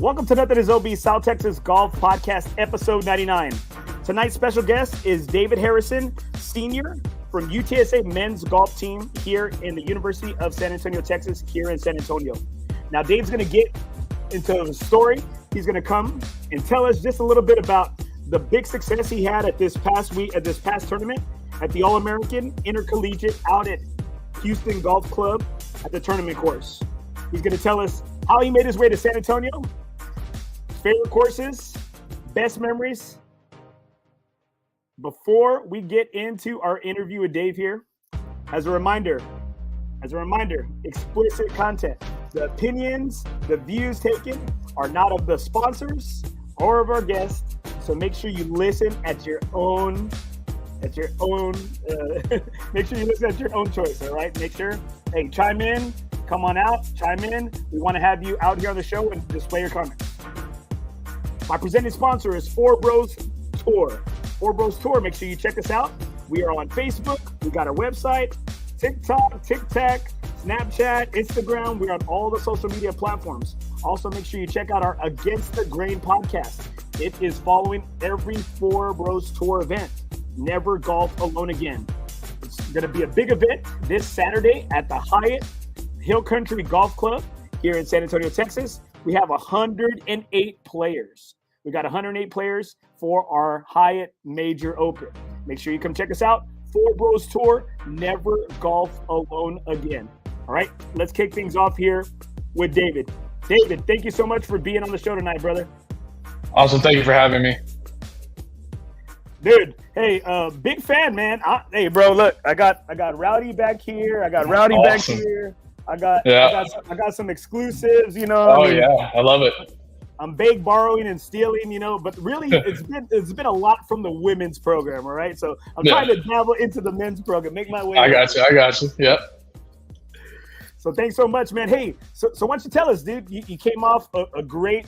Welcome to NothingisOB South Texas Golf Podcast, episode 99. Tonight's special guest is David Harrison, senior from UTSA men's golf team here in the University of San Antonio, Texas, here in San Antonio. Now, Dave's going to get into the story. He's going to come and tell us just a little bit about the big success he had at this past week, at this past tournament, at the All-American Intercollegiate out at Houston Golf Club at the tournament course. He's going to tell us how he made his way to San Antonio, favorite courses, best memories. Before we get into our interview with Dave here, as a reminder, explicit content. The opinions, the views taken are not of the sponsors or of our guests. So make sure you listen at your own make sure you listen at your own choice, all right? Make sure, hey, chime in, come on out, chime in. We want to have you out here on the show and display your comments. My presenting sponsor is FOREBROS Tour. FOREBROS Tour, make sure you check us out. We are on Facebook. We got our website, TikTok, Snapchat, Instagram. We're on all the social media platforms. Also, make sure you check out our Against the Grain podcast. It is following every FOREBROS Tour event. Never golf alone again. It's going to be a big event this Saturday at the Hyatt Hill Country Golf Club here in San Antonio, Texas. We have 108 players. We got 108 players for our Hyatt Major Open. Make sure you come check us out. FOREBROS Tour, never golf alone again. All right, let's kick things off here with David. David, thank you so much for being on the show tonight, brother. Awesome, thank you for having me. Dude, hey, big fan, man. Hey, bro, look, I got Rowdy back here. I got Rowdy back here. I got some exclusives, you know. Oh, I mean, yeah, I love it. I'm big borrowing and stealing, you know, but really it's been a lot from the women's program, all right? So I'm trying to dabble into the men's program, make my way. I got you. Yep. So thanks so much, man. Hey, so why don't you tell us, dude? You came off a great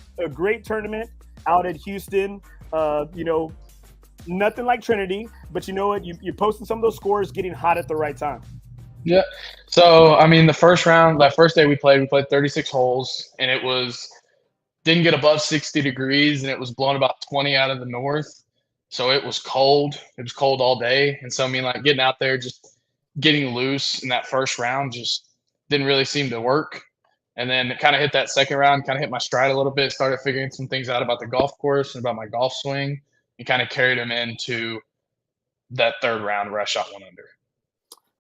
tournament out at Houston. You know, nothing like Trinity, but you know what? You're posting some of those scores, getting hot at the right time. Yeah. So I mean, the first round, that first day we played 36 holes, and it didn't get above 60 degrees, and it was blowing about 20 out of the north. So it was cold. It was cold all day. And so, I mean, like getting out there, just getting loose in that first round just didn't really seem to work. And then it kind of hit that second round, kind of hit my stride a little bit, started figuring some things out about the golf course and about my golf swing, and kind of carried them into that third round where I shot 1 under.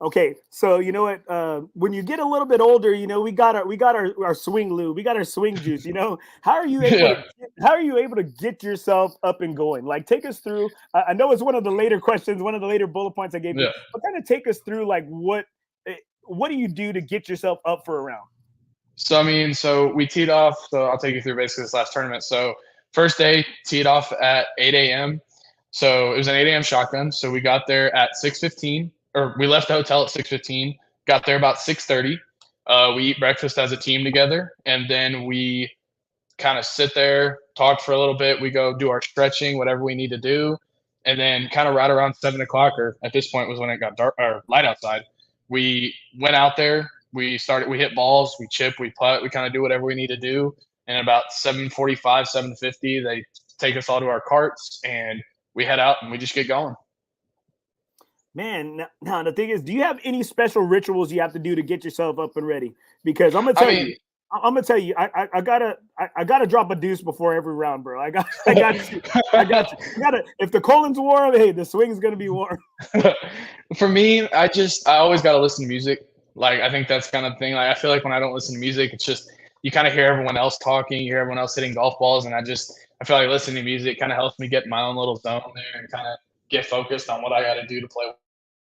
Okay, so you know what? When you get a little bit older, you know we got our swing lube, we got our swing juice. You know, how are you able to get yourself up and going? Like, take us through. I know it's one of the later questions, one of the later bullet points I gave you, but kind of take us through like what do you do to get yourself up for a round? So I mean, so we teed off. So I'll take you through basically this last tournament. So first day teed off at 8 a.m. So it was an 8 a.m. shotgun. So we got there at 6:15. Or we left the hotel at 6:15, got there about 6:30. We eat breakfast as a team together, and then we kind of sit there, talk for a little bit. We go do our stretching, whatever we need to do, and then kind of right around 7 o'clock, or at this point was when it got dark or light outside. We went out there. We hit balls, we chip, we putt, we kind of do whatever we need to do. And about 7:45, 7:50, they take us all to our carts, and we head out and we just get going. Man, now the thing is, do you have any special rituals you have to do to get yourself up and ready? Because I'm gonna tell you, I gotta drop a deuce before every round, bro. I got you. If the colon's warm, hey, the swing's gonna be warm. For me, I always gotta listen to music. Like, I think that's kind of the thing. Like, I feel like when I don't listen to music, it's just you kind of hear everyone else talking, you hear everyone else hitting golf balls, and I feel like listening to music kind of helps me get in my own little zone there and kind of get focused on what I got to do to play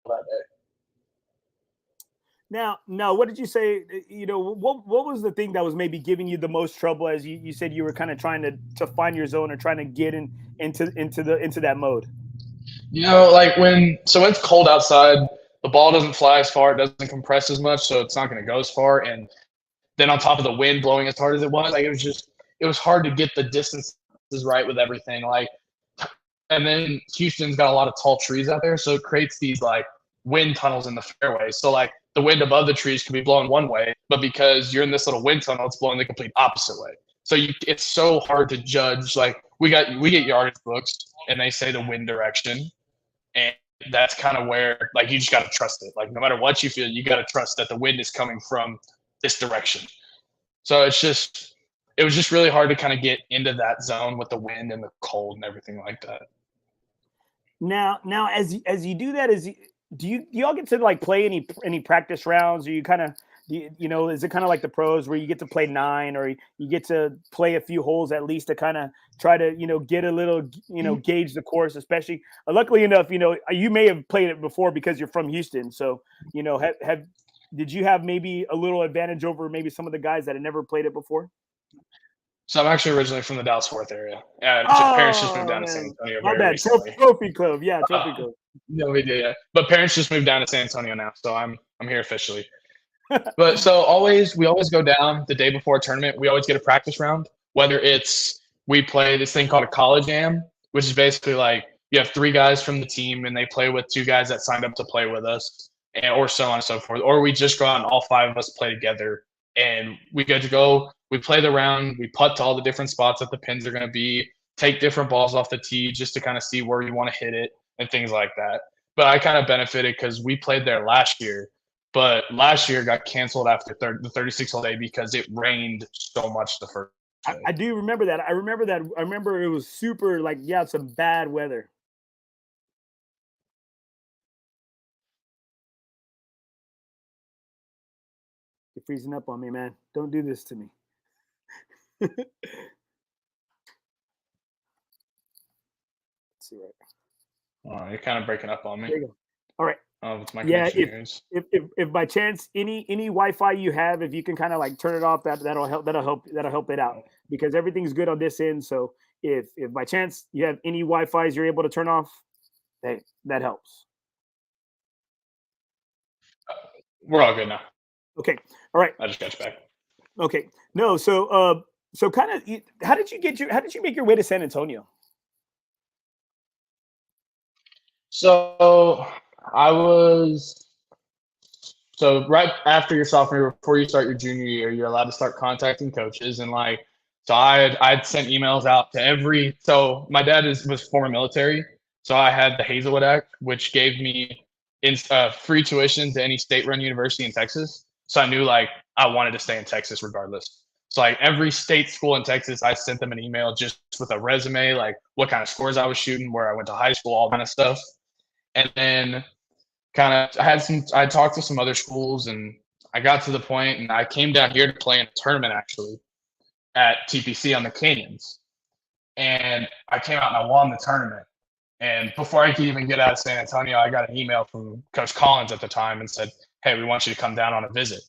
that day. Now, what did you say? You know, what was the thing that was maybe giving you the most trouble as you said you were kind of trying to find your zone or trying to get into that mode? You know, like when it's cold outside, the ball doesn't fly as far, it doesn't compress as much, so it's not going to go as far. And then on top of the wind blowing as hard as it was, like it was hard to get the distances right with everything. Like, and then Houston's got a lot of tall trees out there, so it creates these like wind tunnels in the fairway. So like the wind above the trees could be blowing one way, but because you're in this little wind tunnel, it's blowing the complete opposite way. So it's so hard to judge. Like we get yardage books and they say the wind direction, and that's kind of where like you just got to trust it. Like no matter what you feel, you got to trust that the wind is coming from this direction. So it was just really hard to kind of get into that zone with the wind and the cold and everything like that. Now, as you do that, do y'all get to like play any practice rounds? Or you kind of is it kind of like the pros where you get to play 9 or you get to play a few holes at least to kind of try to get a little gauge the course? Especially luckily enough, you may have played it before because you're from Houston, so did you have maybe a little advantage over maybe some of the guys that had never played it before? So I'm actually originally from the Dallas-Fort area. Parents just moved down to San Antonio very recently. Trophy Club, yeah, Trophy Club. No, we did, yeah. But parents just moved down to San Antonio now, so I'm here officially. But so we always go down the day before a tournament. We always get a practice round. Whether it's we play this thing called a college am, which is basically like you have 3 guys from the team and they play with 2 guys that signed up to play with us, or so on and so forth. Or we just go out and all 5 of us play together, and we get to go. We play the round. We putt to all the different spots that the pins are going to be. Take different balls off the tee just to kind of see where you want to hit it and things like that. But I kind of benefited because we played there last year. But last year got canceled after the 36-hole day because it rained so much the first day. I do remember that. I remember it was super some bad weather. You're freezing up on me, man. Don't do this to me. Let's see right. Oh, you're kind of breaking up on me. There you go. All right. Oh, it's my connection. If by chance any Wi-Fi you have, if you can kind of like turn it off, that'll help it out, because everything's good on this end. So if by chance you have any Wi-Fi's you're able to turn off, hey, that helps. We're all good now. Okay. All right. I just got you back. Okay. No. So kind of, how did you make your way to San Antonio? So right after your sophomore year, before you start your junior year, you're allowed to start contacting coaches, and so I'd sent emails out to so my dad was former military, so I had the Hazelwood Act, which gave me free tuition to any state-run university in Texas. So I knew I wanted to stay in Texas regardless. So every state school in Texas, I sent them an email just with a resume, what kind of scores I was shooting, where I went to high school, all kind of stuff. And then I talked to some other schools, and I got to the point, and I came down here to play in a tournament actually at TPC on the Canyons. And I came out and I won the tournament. And before I could even get out of San Antonio, I got an email from Coach Collins at the time and said, "Hey, we want you to come down on a visit."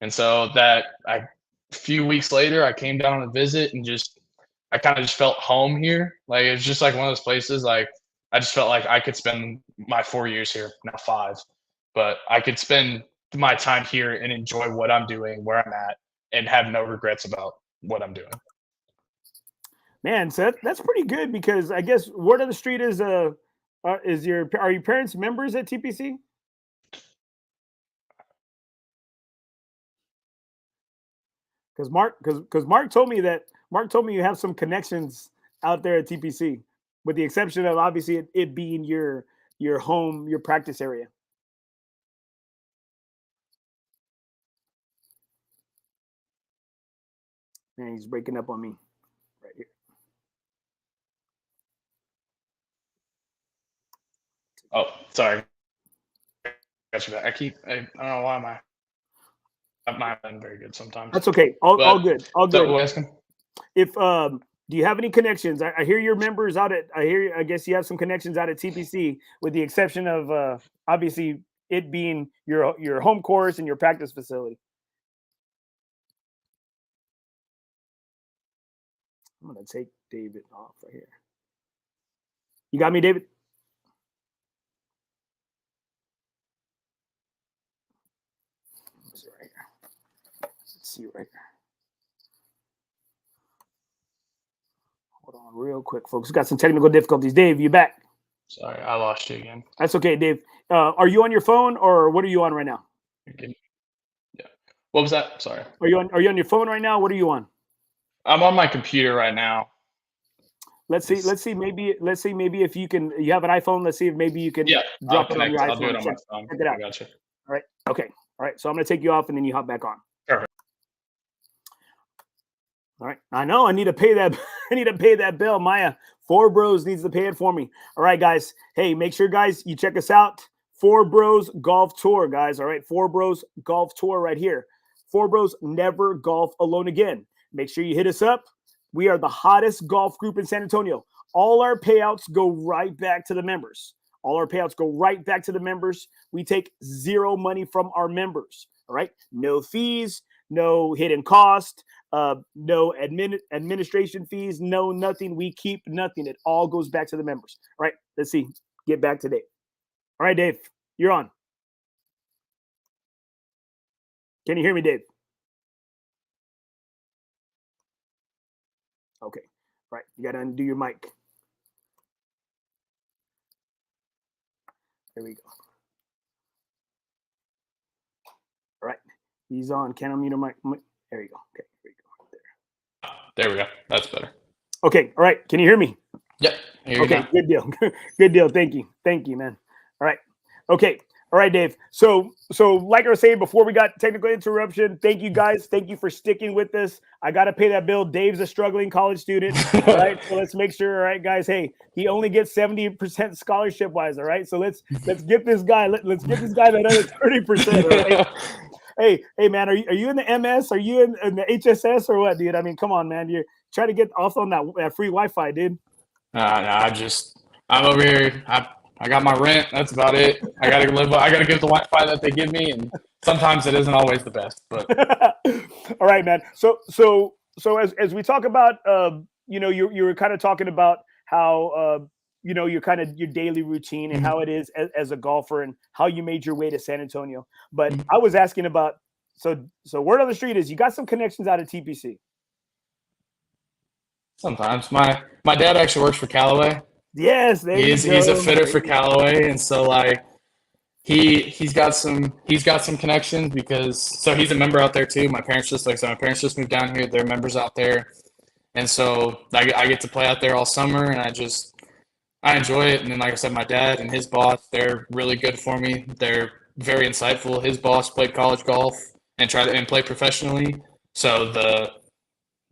And so a few weeks later, I came down on a visit, and I kind of just felt home here. It's just one of those places. I just felt like I could spend my 4 years here, now 5, but I could spend my time here and enjoy what I'm doing, where I'm at, and have no regrets about what I'm doing. Man, so that's pretty good, because I guess word on the street is are your parents members at TPC? Because Mark told me you have some connections out there at TPC, with the exception of obviously it being your home, your practice area. Man, he's breaking up on me right here. Oh, sorry. Got you back. I don't know why I'm not been very good sometimes. That's okay. All good. All good. So asking? If do you have any connections? I hear your members out at. I guess you have some connections out at TPC, with the exception of obviously it being your home course and your practice facility. I'm gonna take David off right here. You got me, David? Let's see right here. Hold on real quick, folks. We got some technical difficulties. Dave, you back? Sorry, I lost you again. That's okay, Dave. Are you on your phone, or what are you on right now? Yeah. What was that? Sorry. Are you on your phone right now? What are you on? I'm on my computer right now. Let's see. Maybe if you can. You have an iPhone. Let's see if maybe you can Yeah, I'll drop it on connect. your I'll do iPhone. it on my phone. Check it out. I gotcha. All right. Okay. All right. So I'm going to take you off, and then you hop back on. Perfect. All right. I know. I need to pay that. I need to pay that bill. Maya, FOREBROS needs to pay it for me. All right, guys. Hey, make sure, guys, you check us out. FOREBROS Golf Tour, guys. All right. FOREBROS Golf Tour right here. FOREBROS never golf alone again. Make sure you hit us up. We are the hottest golf group in San Antonio. All our payouts go right back to the members. All our payouts go right back to the members. We take zero money from our members. All right. No fees, no hidden cost, no administration fees, no nothing. We keep nothing. It all goes back to the members. All right. Let's see. Get back to Dave. All right, Dave, you're on. Can you hear me, Dave? Okay. All right. You got to undo your mic. There we go. All right. He's on. Can I mute him? There you go. Okay. There you go. There we go. That's better. Okay. All right. Can you hear me? Yep. Okay. Good deal. Good deal. Thank you. Thank you, man. All right. Okay. All right, Dave. So like I was saying before we got technical interruption, thank you guys. Thank you for sticking with us. I got to pay that bill. Dave's a struggling college student. All right. So let's make sure. All right, guys. Hey, he only gets 70% scholarship wise. All right. So let's get this guy. Let's get this guy that other 30%. Right? Hey, man, are you in the MS? Are you in the HSS or what, dude? I mean, come on, man. You're trying to get off on that free Wi-Fi, dude. No, I'm over here. I got my rent. That's about it. I gotta get the Wi-Fi that they give me, and sometimes it isn't always the best. But all right, man. So as we talk about, you were kind of talking about how your kind of your daily routine and how it is as a golfer and how you made your way to San Antonio. But I was asking about so word on the street is you got some connections out of TPC. Sometimes my dad actually works for Callaway. Yes, he's a fitter for Callaway, and so like he's got some connections because so he's a member out there too. My parents just moved down here. They're members out there, and so I get to play out there all summer, and I enjoy it. And then like I said, my dad and his boss, they're really good for me. They're very insightful. His boss played college golf and play professionally, so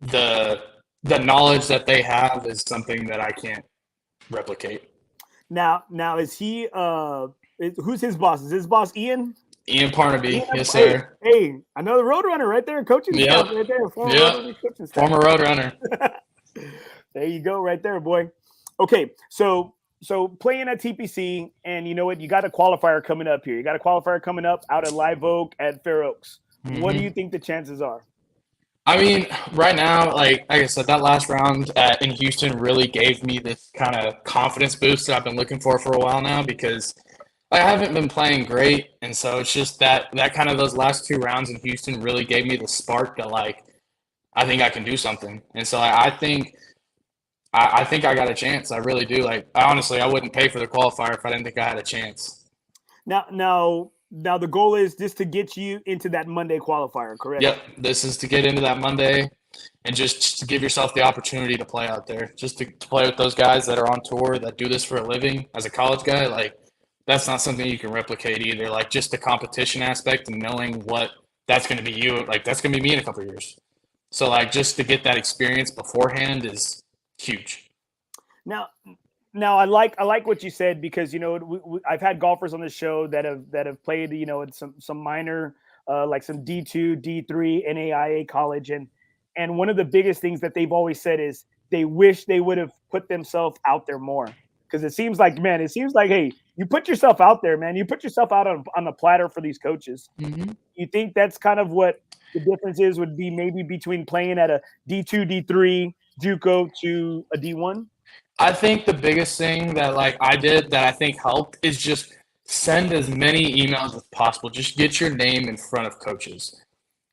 the knowledge that they have is something that I can't replicate. Now is he who's his boss? Is his boss Ian Parnaby? Yes, sir. Hey, another road runner right there, coaching staff right there. Former road runner. There you go, right there, boy. Okay, so playing at TPC, and you know what? You got a qualifier coming up here. You got a qualifier coming up out at Live Oak at Fair Oaks. Mm-hmm. What do you think the chances are? I mean, right now, like I said, that last round in Houston really gave me this kind of confidence boost that I've been looking for a while now because I haven't been playing great. And so it's just that kind of those last two rounds in Houston really gave me the spark that, like, I think I can do something. And so I think I got a chance. I really do. Like, honestly, I wouldn't pay for the qualifier if I didn't think I had a chance. Now the goal is just to get you into that Monday qualifier, correct? Yep. This is to get into that Monday and just to give yourself the opportunity to play out there, just to play with those guys that are on tour that do this for a living as a college guy. Like, that's not something you can replicate either. Like, just the competition aspect and knowing what that's going to be you. Like, that's going to be me in a couple of years. So, like, just to get that experience beforehand is huge. Now I like what you said because I've had golfers on the show that have played in some minor like some D2, D3, NAIA college and one of the biggest things that they've always said is they wish they would have put themselves out there more because it seems like hey, you put yourself out there, man, you put yourself out on the platter for these coaches. Mm-hmm. You think that's kind of what the difference would be maybe between playing at a D2, D3 JUCO to a D1? I think the biggest thing that I did that I think helped is just send as many emails as possible. Just get your name in front of coaches,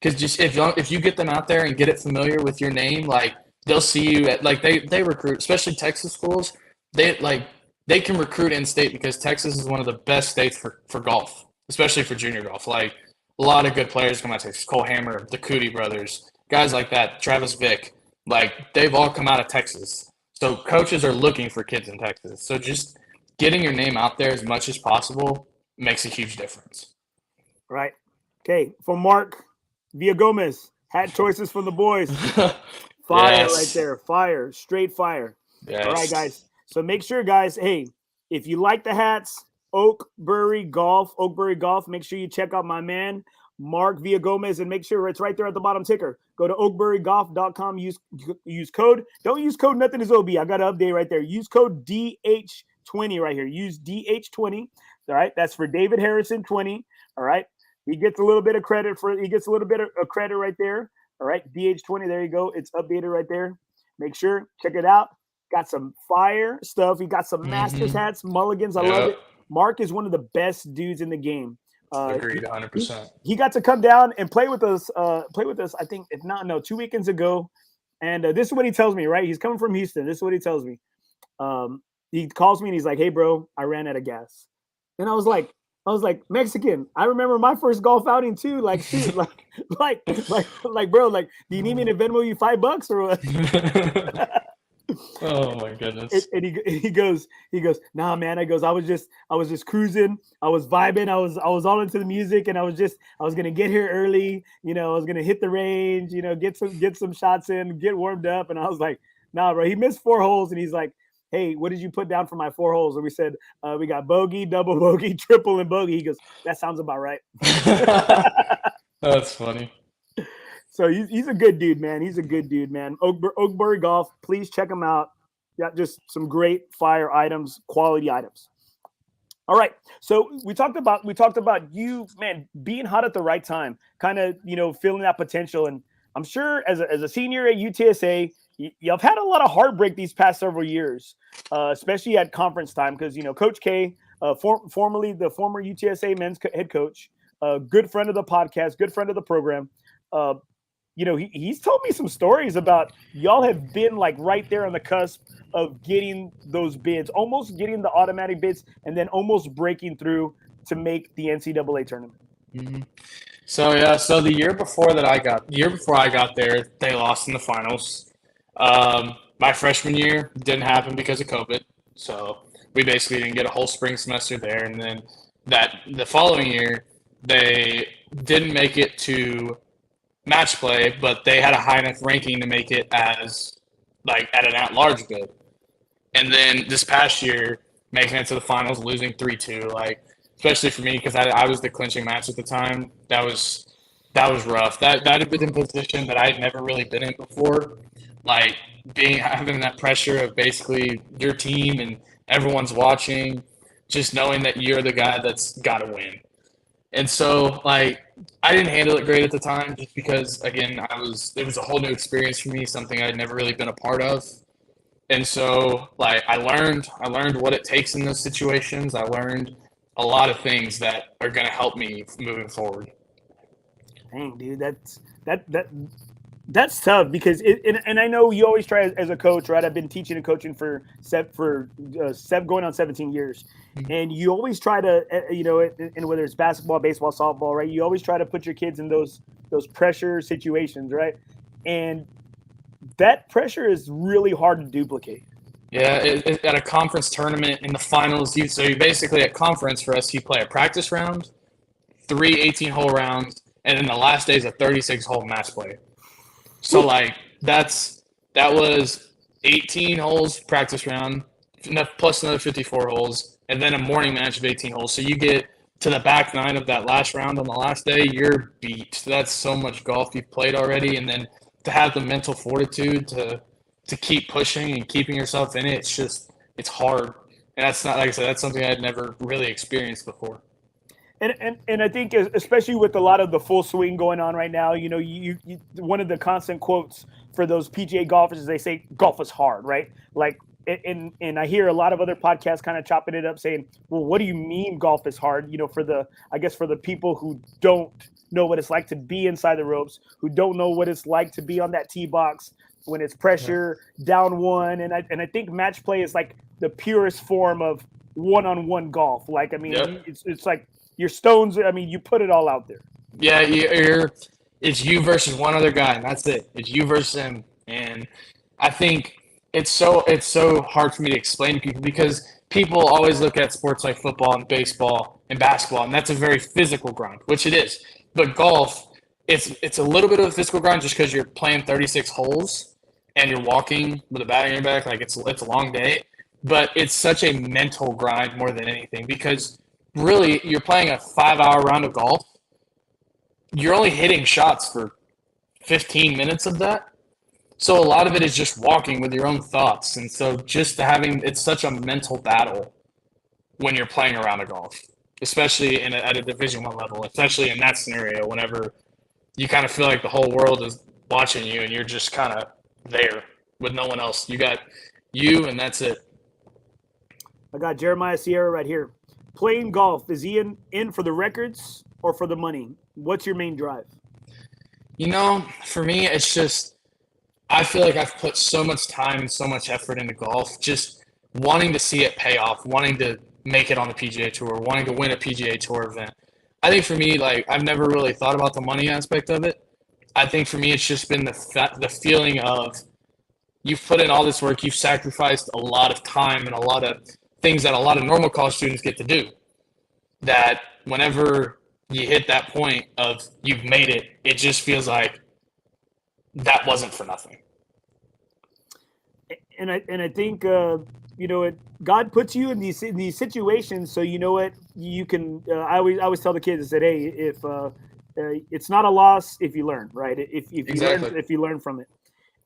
because just if you get them out there and get it familiar with your name, like they'll see you at they recruit, especially Texas schools. They can recruit in state because Texas is one of the best states for golf, especially for junior golf. Like a lot of good players come out of Texas. Cole Hammer, the Cootie brothers, guys like that. Travis Vick. like they've all come out of Texas. So coaches are looking for kids in Texas. So just getting your name out there as much as possible makes a huge difference. Right. Okay. For Mark Villagomez, hat choices from the boys. Fire Yes. right there. Fire. Straight fire. Yes. All right, guys. So make sure, guys, hey, if you like the hats, Oakbury Golf, make sure you check out my man, Mark Villagomez, and make sure it's right there at the bottom ticker. Go to oakburygolf.com, use code. Don't use code NothingisOB. I got an update right there. Use code DH20 right here. Use DH20. All right. That's for David Harrison 20. All right. He gets a little bit of credit right there. All right. DH20. There you go. It's updated right there. Make sure, check it out. Got some fire stuff. He got some Masters hats, mulligans. I love it. Mark is one of the best dudes in the game. Agreed, 100%. He got to come down and play with us. I think, 2 weekends ago. And this is what he tells me, right? He's coming from Houston. This is what he tells me. He calls me and he's like, "Hey, bro, I ran out of gas." And I was like, Mexican. I remember my first golf outing too. Like, shoot, like, bro, like, do you need me to Venmo you $5 or what? Oh my goodness. And he goes, "Nah, man." I was just cruising. I was vibing. I was all into the music, and I was gonna get here early. I was gonna hit the range. Get some shots in, get warmed up. And I was like, "Nah, bro." He missed 4 holes, and he's like, "Hey, what did you put down for my 4 holes?" And we said, "We got bogey, double bogey, triple, and bogey." He goes, "That sounds about right." That's funny. So he's a good dude, man. He's a good dude, man. Oakbury Golf, please check him out. Got just some great fire items, quality items. All right. So we talked about you, man, being hot at the right time, kind of, feeling that potential. And I'm sure as a senior at UTSA, you've had a lot of heartbreak these past several years, especially at conference time, because, Coach K, formerly the former UTSA men's head coach, good friend of the podcast, good friend of the program, he's told me some stories about y'all have been like right there on the cusp of getting those bids, almost getting the automatic bids, and then almost breaking through to make the NCAA tournament. Mm-hmm. So the year before I got there, they lost in the finals. My freshman year didn't happen because of COVID, so we basically didn't get a whole spring semester there. And then the following year, they didn't make it to match play, but they had a high enough ranking to make it as like at an at-large bid. And then this past year, making it to the finals, losing 3-2, like especially for me because I was the clinching match at the time. That was rough. That had been a position that I had never really been in before. Like having that pressure of basically your team and everyone's watching, just knowing that you're the guy that's got to win. And so, like, I didn't handle it great at the time just because, again, it was a whole new experience for me, something I'd never really been a part of. And so, like, I learned what it takes in those situations. I learned a lot of things that are going to help me moving forward. Dang, dude, that's tough because and I know you always try as a coach, right? I've been teaching and coaching for going on 17 years. And you always try to, and whether it's basketball, baseball, softball, right? You always try to put your kids in those pressure situations, right? And that pressure is really hard to duplicate. Yeah, at a conference tournament in the finals, you basically at conference for us, you play a practice round, 3 18-hole rounds, and then the last day is a 36-hole match play. So like that was 18 holes practice round, plus another 54 holes. And then a morning match of 18 holes. So you get to the back 9 of that last round on the last day, you're beat. That's so much golf you've played already. And then to have the mental fortitude to keep pushing and keeping yourself in it, it's hard. And that's not, like I said, that's something I'd never really experienced before. And I think especially with a lot of the full swing going on right now, you one of the constant quotes for those PGA golfers is they say golf is hard, right? Like, and I hear a lot of other podcasts kind of chopping it up saying, well, what do you mean golf is hard? For the people who don't know what it's like to be inside the ropes, who don't know what it's like to be on that tee box when it's pressure down one. And I think match play is like the purest form of one-on-one golf. Like, I mean, it's like your stones. I mean, you put it all out there. Yeah. It's you versus one other guy, and that's it. It's you versus him And I think it's so hard for me to explain to people because people always look at sports like football and baseball and basketball, and that's a very physical grind, which it is. But golf, it's a little bit of a physical grind just because you're playing 36 holes and you're walking with a bat in your back. Like it's a long day, but it's such a mental grind more than anything because really you're playing a 5-hour round of golf. You're only hitting shots for 15 minutes of that. So a lot of it is just walking with your own thoughts. And so just it's such a mental battle when you're playing a round of golf, especially at a Division I level, especially in that scenario, whenever you kind of feel like the whole world is watching you and you're just kind of there with no one else. You got you and that's it. I got Jeremiah Sierra right here. Playing golf, is he in for the records or for the money? What's your main drive? For me, it's just I feel like I've put so much time and so much effort into golf, just wanting to see it pay off, wanting to make it on the PGA Tour, wanting to win a PGA Tour event. I think for me, like I've never really thought about the money aspect of it. I think for me, it's just been the feeling of you've put in all this work, you've sacrificed a lot of time and a lot of things that a lot of normal college students get to do. That whenever you hit that point of you've made it, it just feels like that wasn't for nothing. And I think God puts you in these situations, so you know what you can. I always tell the kids, I said, hey, if it's not a loss if you learn, right? If you Exactly. if you learn from it,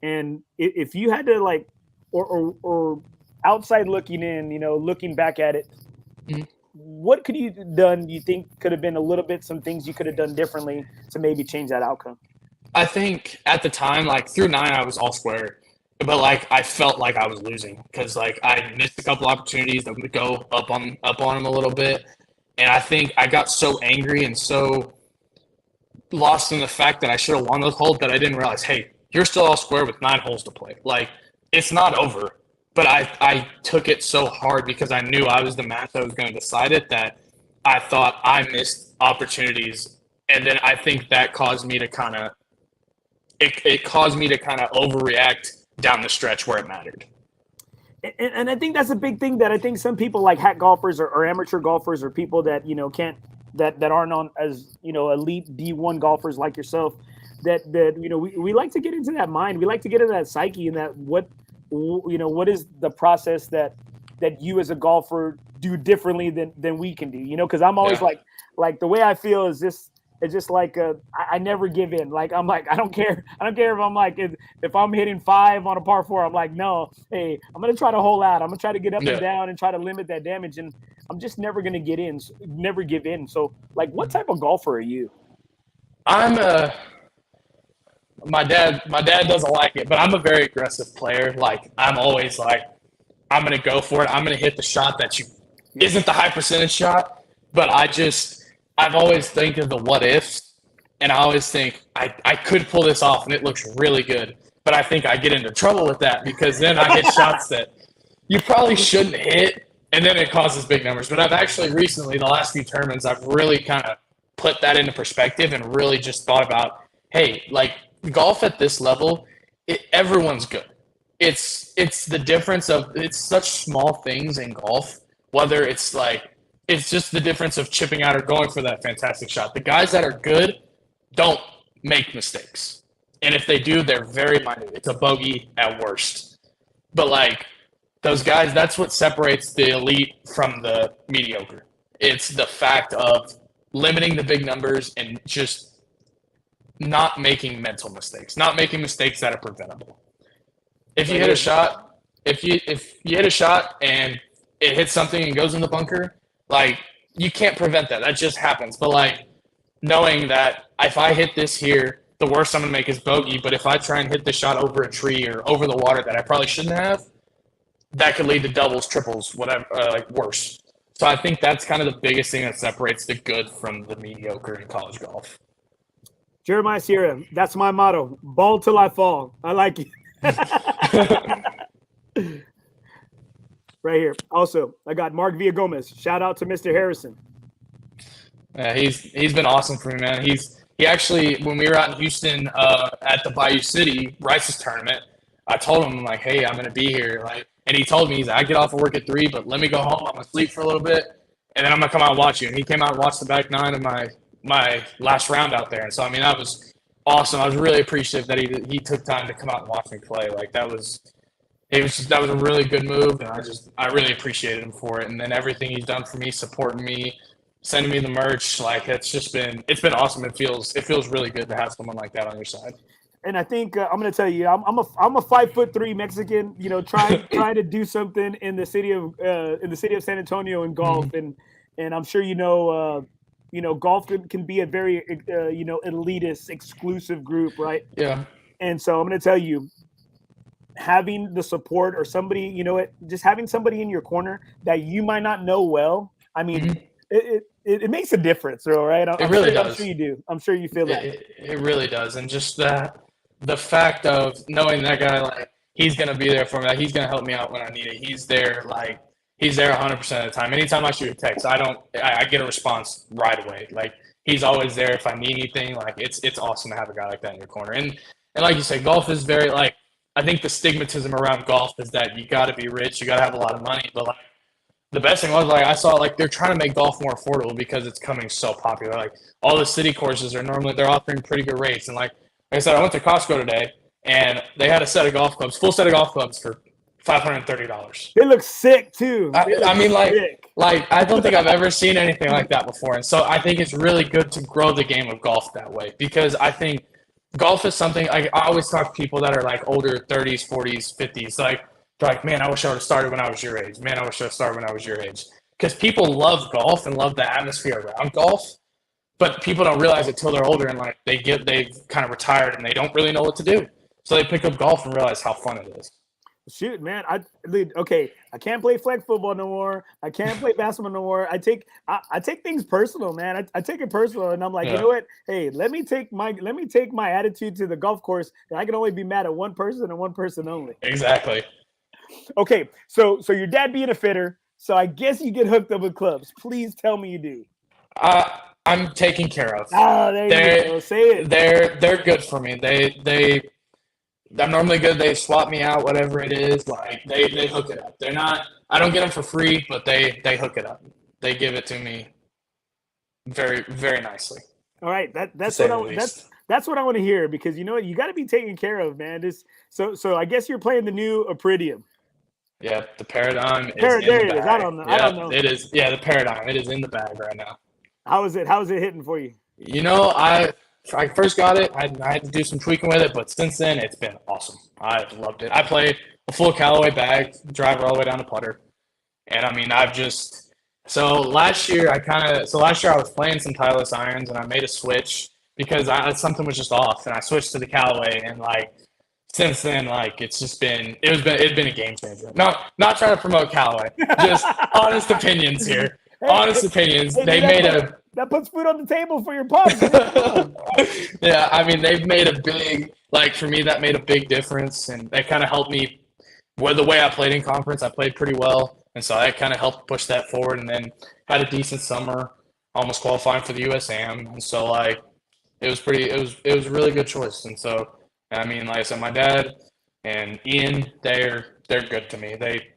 and if you had to like, or outside looking in, looking back at it, Mhm. what could you done? You think could have been a little bit some things you could have done differently to maybe change that outcome? I think at the time, like through 9, I was all square, but like I felt like I was losing because like I missed a couple opportunities that would go up on him a little bit, and I think I got so angry and so lost in the fact that I should have won those holes that I didn't realize, hey, you're still all square with 9 holes to play. Like it's not over. But I took it so hard because I knew I was the match that was going to decide it that I thought I missed opportunities, and then I think that caused me to kind of overreact down the stretch where it mattered. And I think that's a big thing that I think some people like hack golfers or amateur golfers or people that can't that aren't on as elite D1 golfers like yourself that we like to get into that mind. We like to get into that psyche and that what is the process that you as a golfer do differently than we can do, because I'm always like the way I feel is just it's just like I never give in. Like I'm like I don't care if I'm like if I'm hitting 5 on a par 4, I'm like no, hey, I'm gonna try to hold out. I'm gonna try to get up and down and try to limit that damage, and I'm just never gonna never give in. So like, what type of golfer are you? I'm my dad doesn't like it, but I'm a very aggressive player. Like I'm always like I'm gonna go for it. I'm gonna hit the shot that isn't the high percentage shot, but I've always think of the what ifs, and I always think I could pull this off and it looks really good, but I think I get into trouble with that because then I hit shots that you probably shouldn't hit, and then it causes big numbers. But I've actually recently, the last few tournaments, I've really kind of put that into perspective and really just thought about, hey, like golf at this level, everyone's good. It's the difference of it's such small things in golf, whether it's like it's just the difference of chipping out or going for that fantastic shot. The guys that are good don't make mistakes, and if they do, they're very minute. It's a bogey at worst. But like those guys, that's what separates the elite from the mediocre. It's the fact of limiting the big numbers and just not making mental mistakes, not making mistakes that are preventable. If you hit a shot, if you hit a shot and it hits something and goes in the bunker, like you can't prevent that. That just happens. But like knowing that if I hit this here, the worst I'm gonna make is bogey. But if I try and hit the shot over a tree or over the water that I probably shouldn't have, that could lead to doubles, triples, whatever, like worse. So I think that's kind of the biggest thing that separates the good from the mediocre in college golf. Jeremiah Sierra, that's my motto. Ball till I fall. I like it. Right here. Also, I got Mark Villagomez. Shout out to Mr. Harrison. He's been awesome for me, man. He actually, when we were out in Houston at the Bayou City Rice's tournament, I told him, I'm like, hey, I'm gonna be here. Like, and he told me, he's like, I get off of work at 3, but let me go home. I'm gonna sleep for a little bit, and then I'm gonna come out and watch you. And he came out and watched the back 9 of my last round out there. And so I mean, that was awesome. I was really appreciative that he took time to come out and watch me play. Like that was a really good move, and I really appreciated him for it. And then everything he's done for me, supporting me, sending me the merch, like it's been awesome. It feels really good to have someone like that on your side. And I think I'm going to tell you, I'm a 5'3" Mexican, trying to do something in the city of San Antonio in golf, and I'm sure golf can be a very elitist, exclusive group, right? Yeah. And so I'm going to tell you, having the support or somebody, just having somebody in your corner that you might not know well, I mean, it makes a difference, right? It really does. I'm sure you do. I'm sure you feel that. It really does, and just the fact of knowing that guy, like he's gonna be there for me, like he's gonna help me out when I need it. He's there 100% of the time. Anytime I shoot a text, I get a response right away. Like he's always there if I need anything. Like it's awesome to have a guy like that in your corner. And like you said, golf is very like I think the stigmatism around golf is that you got to be rich, you got to have a lot of money. But like the best thing was like I saw like they're trying to make golf more affordable because it's coming so popular. Like all the city courses they're offering pretty good rates. And like I said, I went to Costco today and they had a full set of golf clubs for $530. They look sick too. I mean, like I don't think I've ever seen anything like that before. And so I think it's really good to grow the game of golf that way, because I think golf is something I always talk to people that are like older, 30s, 40s, 50s. Like they're like, man, I wish I would have started when I was your age. Man, I wish I would have started when I was your age. Because people love golf and love the atmosphere around golf. But people don't realize it till they're older and like they've kind of retired and they don't really know what to do. So they pick up golf and realize how fun it is. Shoot, man, I can't play flag football no more. I can't play basketball no more. I take things personal, man. I take it personal, and I'm like, You know what? Hey, let me take my attitude to the golf course, and I can only be mad at one person and one person only. Exactly. Okay, so your dad being a fitter, so I guess you get hooked up with clubs. Please tell me you do. I'm taken care of. Oh, there you go. Say it. They're good for me. I'm normally good. They swap me out, whatever it is. Like they hook it up. They're not. I don't get them for free, but they hook it up. They give it to me very, very nicely. All right, that's what I want to hear, because you know what, you got to be taken care of, man. So I guess you're playing the new Iridium. Yeah, the Paradigm. There it is. I don't know. It is. Yeah, the Paradigm. It is in the bag right now. How is it hitting for you? I first got it. I had to do some tweaking with it, but since then it's been awesome. I've loved it. I play a full Callaway bag, driver all the way down to putter, and I mean last year I was playing some Titleist irons and I made a switch because something was just off, and I switched to the Callaway, and like since then it's been a game changer. Not trying to promote Callaway, just honest opinions here. Honest opinions. That puts food on the table for your pops. Yeah, I mean, they've made a big, for me, that made a big difference, and that kind of helped me. The way I played in conference, I played pretty well, and so that kind of helped push that forward. And then had a decent summer, almost qualifying for the USAM, and so it was a really good choice. And so, I mean, like I said, my dad and Ian, they're good to me. They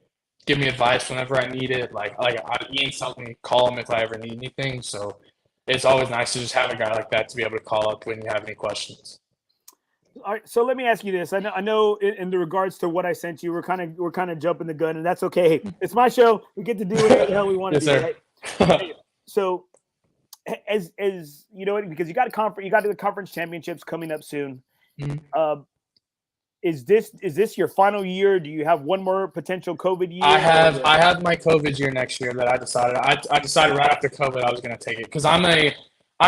give me advice whenever I need it. Ian's helped me call him if I ever need anything. So it's always nice to just have a guy like that to be able to call up when you have any questions. All right, so let me ask you this. I know in the regards to what I sent you, we're kind of jumping the gun, and that's okay. It's my show. We get to do whatever the hell we want to do. Right? So as you know, because you got the conference championships coming up soon. Mm-hmm. Is this your final year? Do you have one more potential COVID year? I have my COVID year next year that I decided. I decided right after COVID I was going to take it because I'm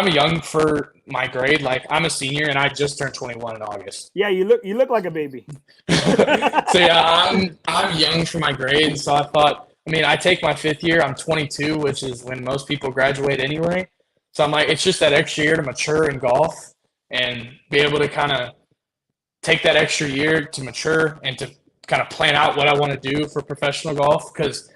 young for my grade. Like I'm a senior and I just turned 21 in August. Yeah, you look like a baby. So yeah, I'm young for my grade. So I thought, I take my 5th year. I'm 22, which is when most people graduate anyway. So I'm like, it's just that extra year to mature in golf and be able to kind of take that extra year to mature and to kind of plan out what I want to do for professional golf, because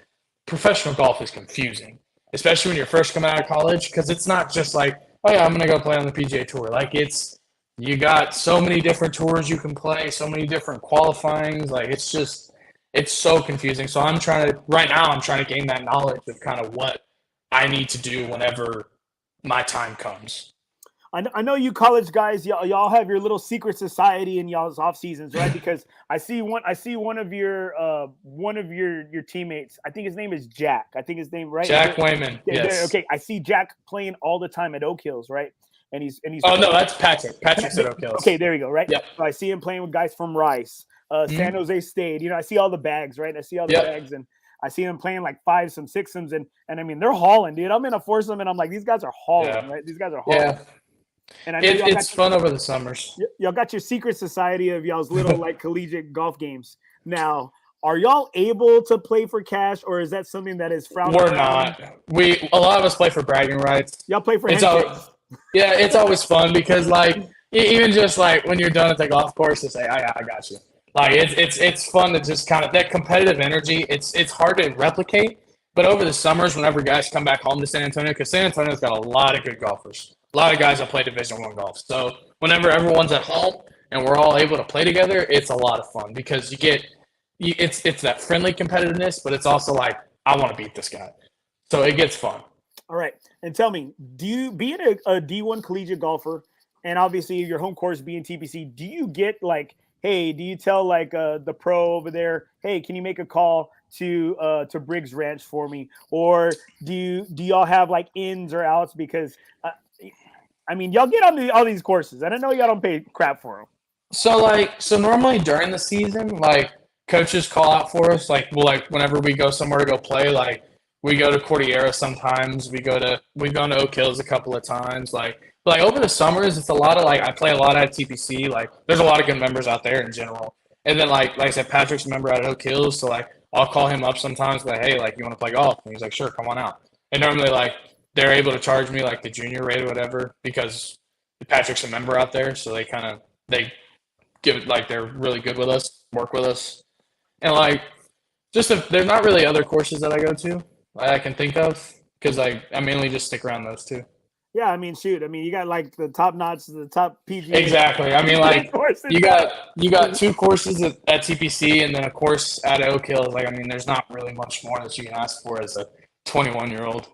professional golf is confusing, especially when you're first coming out of college, because it's not just like, oh yeah, I'm going to go play on the PGA Tour. Like You got so many different tours you can play, so many different qualifyings. Like it's so confusing. So right now I'm trying to gain that knowledge of kind of what I need to do whenever my time comes. I know you college guys, y'all have your little secret society in y'all's off seasons, right? Because I see one of your teammates. I think his name is Jack. I think his name, right? Jack Wayman. Yes. Okay. I see Jack playing all the time at Oak Hills, right? And he's. Oh no, that's Patrick. Patrick's at Oak Hills. Okay, there you go. Right. Yep. So I see him playing with guys from Rice, San Jose State. I see all the bags, right? I see all the bags, and I see them playing like 5-some, 6-somes, and I mean they're hauling, dude. I'm in a foursome, and I'm like, these guys are hauling, right? These guys are hauling. Yeah. And I know it's fun over the summers. Y'all got your secret society of y'all's little like collegiate golf games. Now, are y'all able to play for cash, or is that something that is frowned We're upon? not. A lot of us play for bragging rights. Y'all play for handshakes. It's always fun because like even just like when you're done at the golf course to say, I got you. Like it's fun to just kind of that competitive energy. It's hard to replicate, but over the summers, whenever guys come back home to San Antonio, because San Antonio's got a lot of good golfers. A lot of guys that play Division I golf. So whenever everyone's at home and we're all able to play together, it's a lot of fun because it's that friendly competitiveness, but it's also like, I want to beat this guy. So it gets fun. All right. And tell me, being a D1 collegiate golfer, and obviously your home course being TPC, do you get like, hey, do you tell like the pro over there, hey, can you make a call to Briggs Ranch for me? Or do y'all have like ins or outs? Because I mean, y'all get on all these courses, and I know y'all don't pay crap for them. So normally during the season, like coaches call out for us. Like whenever we go somewhere to go play, like we go to Cordillera sometimes. We've gone to Oak Hills a couple of times. Like over the summers, it's a lot of like I play a lot at TPC. Like there's a lot of good members out there in general. And then like I said, Patrick's a member at Oak Hills, so like I'll call him up sometimes, like, hey, like you want to play golf? And he's like, sure, come on out. And normally like they're able to charge me like the junior rate or whatever because Patrick's a member out there, so they give it like they're really good with us, work with us, and like there's not really other courses that I go to I can think of because I mainly just stick around those two. Yeah, I mean, shoot, I mean, you got like the top notch, the top PGA. Exactly. I mean, like you got two courses at TPC and then a course at Oak Hills. Like, I mean, there's not really much more that you can ask for as a 21-year-old.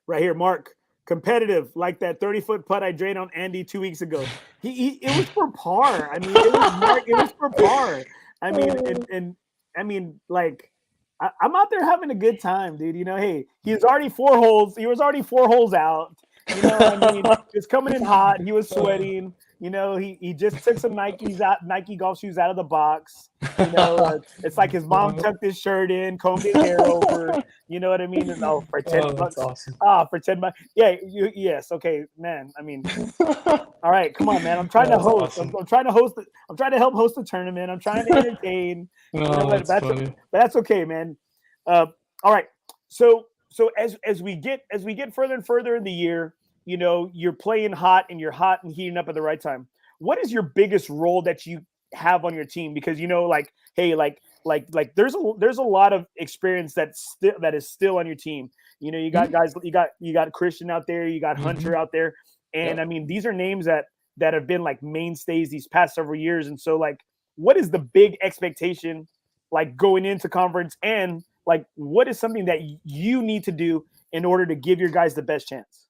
Right here, Mark. Competitive, like that 30-foot putt I drained on Andy 2 weeks ago. It was for par. I mean, it was for par. I mean, and I mean, like, I'm out there having a good time, dude. Hey, he was already 4 holes out. I mean, it's coming in hot. He was sweating. He just took some Nike golf shoes out of the box. It's like his mom tucked his shirt in, combed his hair over. You know what I mean? And for $10. That's awesome. For $10. Yeah. Yes. Okay, man. I mean, all right. Come on, man. I'm trying to host. Awesome. I'm trying to host. I'm trying to help host the tournament. I'm trying to entertain. That's okay, man. All right. So as we get further and further in the year, you're playing hot and you're hot and heating up at the right time. What is your biggest role that you have on your team? Because like, hey, like there's a lot of experience that is still on your team. You got guys, you got Christian out there, you got Hunter out there, and I mean these are names that have been like mainstays these past several years. And so like, what is the big expectation like going into conference, and like what is something that you need to do in order to give your guys the best chance?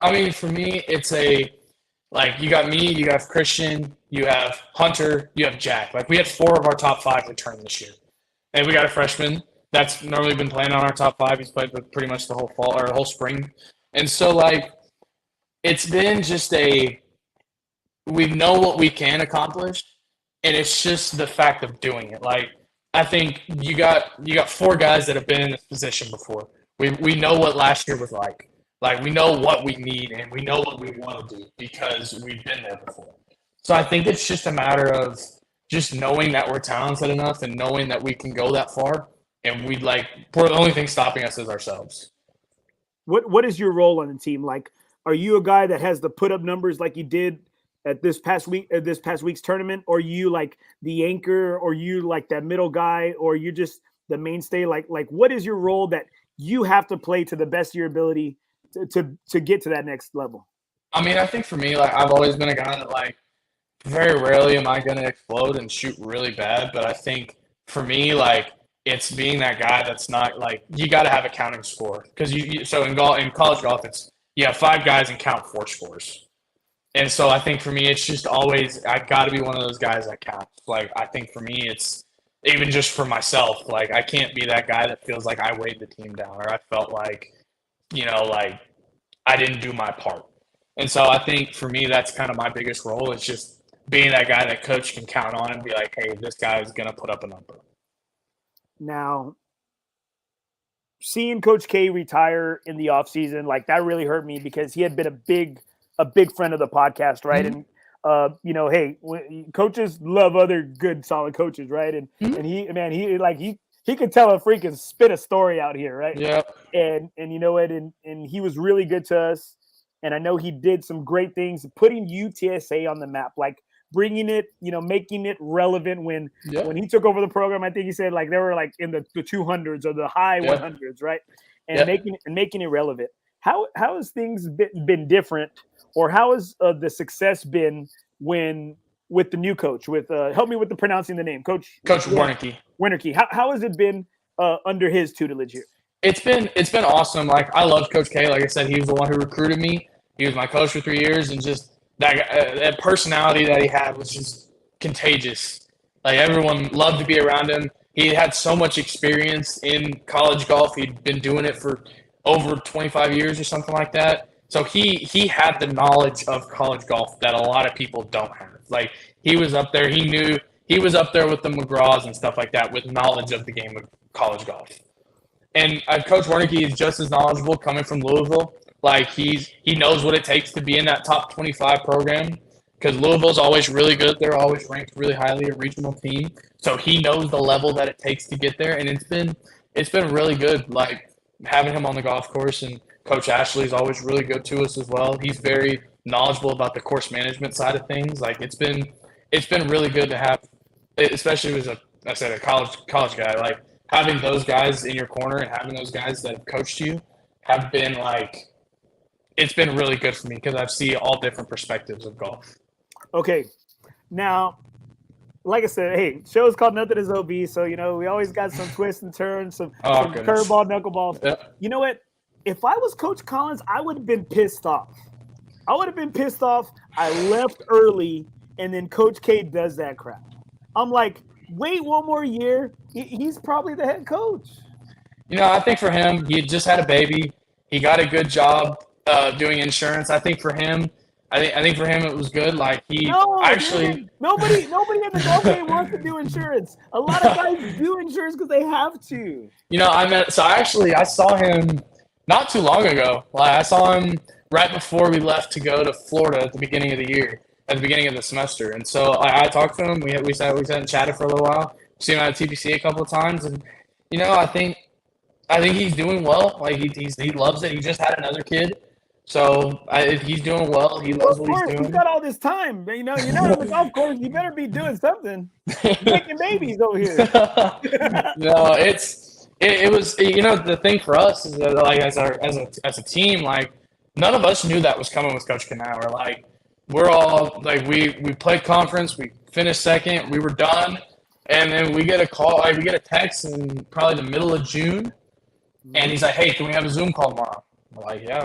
I mean, for me, it's you got me, you have Christian, you have Hunter, you have Jack. Like we had 4 of our top 5 return this year. And we got a freshman that's normally been playing on our top 5. He's played with pretty much the whole fall or the whole spring. And so like it's been just we know what we can accomplish, and it's just the fact of doing it. Like I think you got 4 guys that have been in this position before. We know what last year was like. Like, we know what we need and we know what we want to do because we've been there before. So I think it's just a matter of just knowing that we're talented enough and knowing that we can go that far. And the only thing stopping us is ourselves. What is your role on the team? Like, are you a guy that has the put up numbers like you did at this past week's tournament? Or you like the anchor, or you like that middle guy, or you just the mainstay? Like what is your role that you have to play to the best of your ability to get to that next level? I mean, I think for me, like I've always been a guy that like very rarely am I going to explode and shoot really bad, but I think for me, like it's being that guy that's not like you got to have a counting score because so in college golf it's you have five guys and count four scores, and so I think for me it's just always I got to be one of those guys that counts. Like I think for me it's even just for myself, like I can't be that guy that feels like I weighed the team down or I felt like like I didn't do my part. And so I think for me, that's kind of my biggest role is just being that guy that coach can count on and be like, hey, this guy is going to put up a number. Now, seeing Coach K retire in the offseason, like that really hurt me because he had been a big friend of the podcast, right? Mm-hmm. And hey, coaches love other good, solid coaches, right? And he could tell a freaking spit a story out here, right? Yeah. And you know what? And he was really good to us. And I know he did some great things, putting UTSA on the map, like bringing it, making it relevant when he took over the program. I think he said like they were like in the 200s or the high 100s, right? And making it relevant. How has things been different, or how has the success been with the new coach? With help me with the pronouncing the name, Coach Wernicke. Wernicke. How has it been under his tutelage here? It's been awesome. Like I love Coach K. Like I said, he was the one who recruited me. He was my coach for 3 years, and just that personality that he had was just contagious. Like everyone loved to be around him. He had so much experience in college golf. He'd been doing it for over 25 years or something like that. So he had the knowledge of college golf that a lot of people don't have. Like he was up there. He was up there with the McGraws and stuff like that with knowledge of the game of college golf. And Coach Wernicke is just as knowledgeable coming from Louisville. Like he knows what it takes to be in that top 25 program because Louisville's always really good. They're always ranked really highly, a regional team. So he knows the level that it takes to get there, and it's been really good. Like having him on the golf course, and Coach Ashley's always really good to us as well. He's very knowledgeable about the course management side of things. Like it's been really good to have, especially as a college guy. Like having those guys in your corner and having those guys that have coached you have been like. It's been really good for me because I've seen all different perspectives of golf. Okay. Now, like I said, hey, show is called NothingisOB, so, we always got some twists and turns, some curveball, knuckleball. Yep. You know what? If I was Coach Collins, I would have been pissed off. I left early, and then Coach K does that crap. I'm like, wait one more year. He's probably the head coach. I think for him, he had just had a baby. He got a good job. Doing insurance, I think for him, it was good. Like nobody in the golf game wants to do insurance. A lot of guys do insurance because they have to. I saw him not too long ago. Like I saw him right before we left to go to Florida at the beginning of the year, at the beginning of the semester. And so I talked to him. We sat and chatted for a little while. Seen him at TPC a couple of times, and I think he's doing well. Like he loves it. He just had another kid. So he's doing well. He loves what he's doing. He's got all this time. You're not on the golf course. You better be doing something. Making babies over here. No, it was the thing for us is that like as a team, like none of us knew that was coming with Coach Knauer. Like we're all like we played conference, we finished second, we were done, and then we get a call, like we get a text in probably the middle of June, and he's like, "Hey, can we have a Zoom call tomorrow?" We're like, yeah,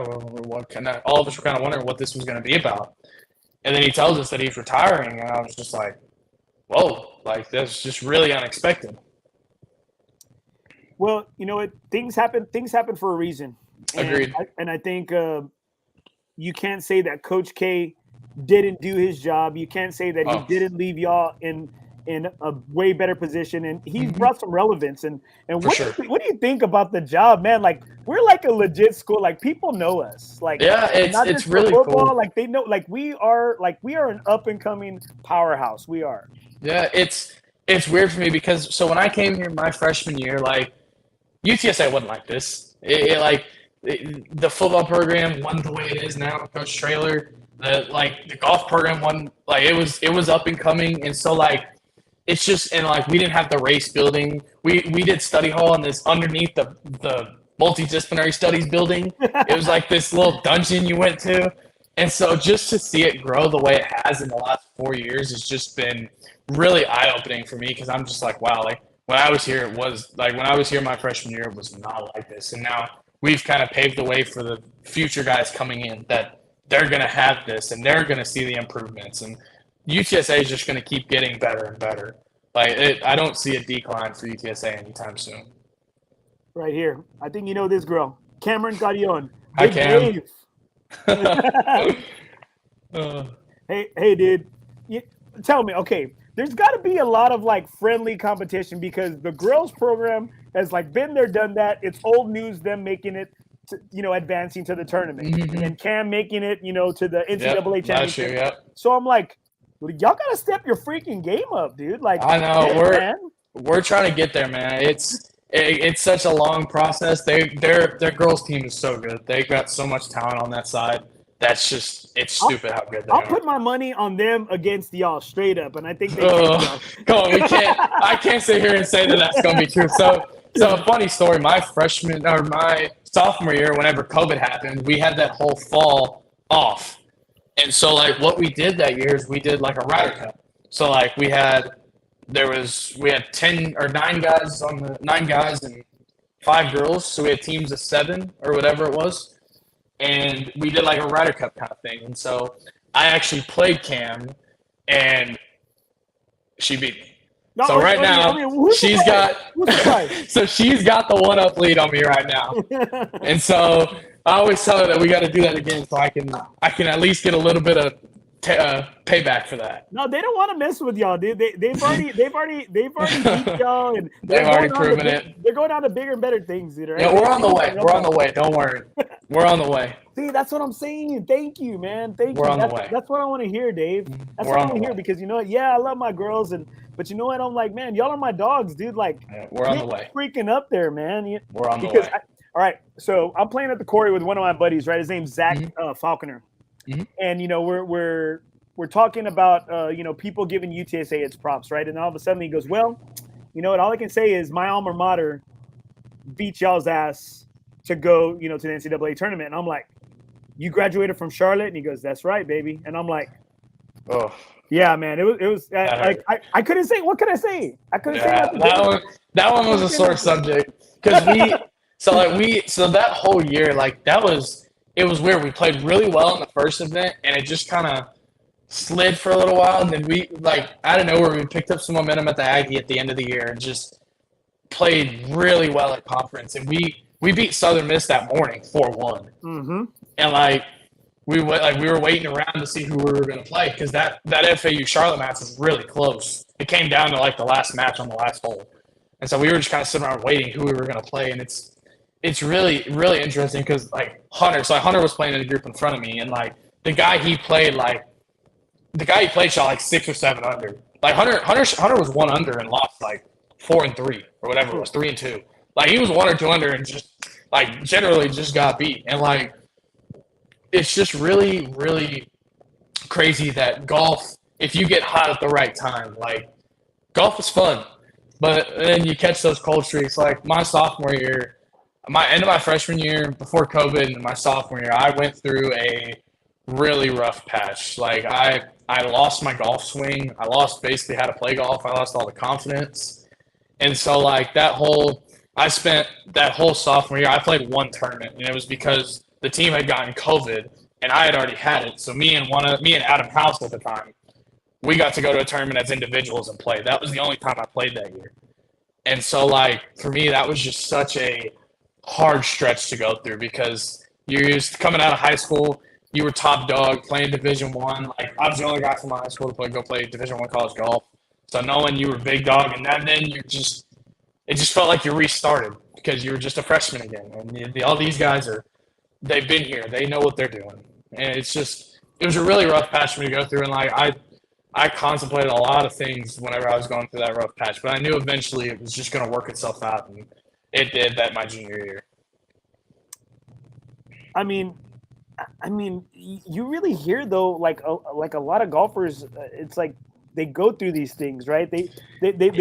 all of us were kind of wondering what this was going to be about. And then he tells us that he's retiring, and I was just like, whoa, like that's just really unexpected. Well, you know what? Things happen for a reason. Agreed. And I think you can't say that Coach K didn't do his job. You can't say that he didn't leave y'all in a way better position, and he's brought some relevance. And what do you think about the job, man? Like we're like a legit school. Like people know us. Like it's really football, cool. Like they know. Like we are an up and coming powerhouse. We are. Yeah, it's weird for me because so when I came here my freshman year, like UTSA wasn't like this. The football program wasn't the way it is now with Coach Traylor. The golf program wasn't like it was up and coming, and so like. It's just, and like we didn't have the race building. We did study hall in this underneath the multidisciplinary studies building. It was like this little dungeon you went to. And so just to see it grow the way it has in the last 4 years has just been really eye-opening for me because I'm just like, wow, like when I was here, it was like when I was here my freshman year, it was not like this. And now we've kind of paved the way for the future guys coming in that they're going to have this and they're going to see the improvements. And UTSA is just going to keep getting better and better. I don't see a decline for UTSA anytime soon. Right here. I think you know this girl. Cameron Carrion. Hi, Cam. Hey, dude. Tell me, okay, there's got to be a lot of like friendly competition because the girls program has like been there, done that. It's old news them making it, advancing to the tournament, Mm-hmm. and Cam making it, to the NCAA championship. Yep. So I'm like, y'all got to step your freaking game up, dude. Like, I know man. we're trying to get there, man. It's such a long process. Their girls team is so good. They've got so much talent on that side. That's just stupid how good they are. I'll put my money on them against y'all straight up, and I think they come on, I can't sit here and say that that's going to be true. So a funny story. My sophomore year, whenever COVID happened, we had that whole fall off, and so like what we did that year is we did like a Ryder Cup. So like we had 10 or 9 guys on the 9 guys and 5 girls. So we had teams of 7 or whatever it was. And we did like a Ryder Cup kind of thing. And so I actually played Cam and she beat me. So right now she's got the 1-up lead on me right now. And so I always tell her that we got to do that again so I can at least get a little bit of payback for that. No, they don't want to mess with y'all, dude. They've already beat y'all, and they've already proven it. They're going on to bigger and better things, dude. Right? Yeah, we're on the way. We're on the way. Don't worry. We're on the way. See, that's what I'm saying. Thank you, man. Thank you. We're on the way. That's what I want to hear, Dave. That's what I want to hear because you know what? Yeah, I love my girls, but you know what? I'm like, man, y'all are my dogs, dude. Like, we're on the way. Freaking up there, man. We're on the way. All right, so I'm playing at the Corey with one of my buddies, right? His name's Zach Falconer. Mm-hmm. And we're talking about people giving UTSA its props, right? And all of a sudden he goes, well, you know what? All I can say is my alma mater beat y'all's ass to go, to the NCAA tournament. And I'm like, you graduated from Charlotte? And he goes, that's right, baby. And I'm like, oh yeah, man. It was. I couldn't say. What could I say? I couldn't say nothing. That one was a sore subject because so that whole year it was weird. We played really well in the first event, and it just kind of slid for a little while, and then we out of nowhere we picked up some momentum at the Aggie at the end of the year and just played really well at conference, and we beat Southern Miss that morning 4-1. Mm-hmm. And we were waiting around to see who we were going to play because that FAU Charlotte match was really close. It came down to the last match on the last hole, and so we were just kind of sitting around waiting who we were going to play, and it's really really interesting because Hunter. So Hunter was playing in a group in front of me, and the guy he played shot 6 or 7 under. Hunter was 1 under and lost 4 and 3 or whatever it was, 3 and 2. He was 1 or 2 under and just generally just got beat. And it's just really, really crazy that golf, if you get hot at the right time, golf is fun. But then you catch those cold streaks. My sophomore year, end of my freshman year before COVID and my sophomore year, I went through a really rough patch. I lost my golf swing. I lost basically how to play golf. I lost all the confidence. And so I spent that whole sophomore year, I played 1 tournament, and it was because the team had gotten COVID and I had already had it. So me and Adam House at the time, we got to go to a tournament as individuals and play. That was the only time I played that year. And so for me, that was just such a hard stretch to go through because you're just coming out of high school. You were top dog playing Division I. I was the only guy from my high school to go play Division I college golf. So knowing you were big dog, and then it just felt like you restarted because you were just a freshman again. And all these guys they've been here. They know what they're doing. And it was a really rough patch for me to go through. And I contemplated a lot of things whenever I was going through that rough patch, but I knew eventually it was just going to work itself out, and it did that my junior year. I mean, you really hear though, a lot of golfers, it's they go through these things, right? They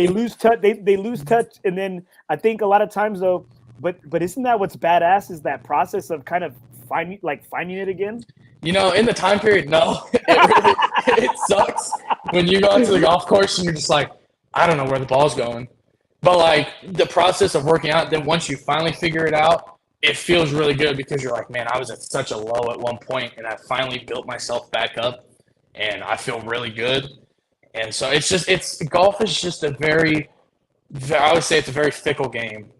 lose touch. They lose touch, and then I think a lot of times though, but isn't that what's badass is that process of kind of finding it again? In the time period, no. It sucks when you go out to the golf course and you're just like, I don't know where the ball's going. But like the process of working out, then once you finally figure it out, it feels really good because you're like, man, I was at such a low at one point and I finally built myself back up and I feel really good. And so golf is just I would say it's a very fickle game.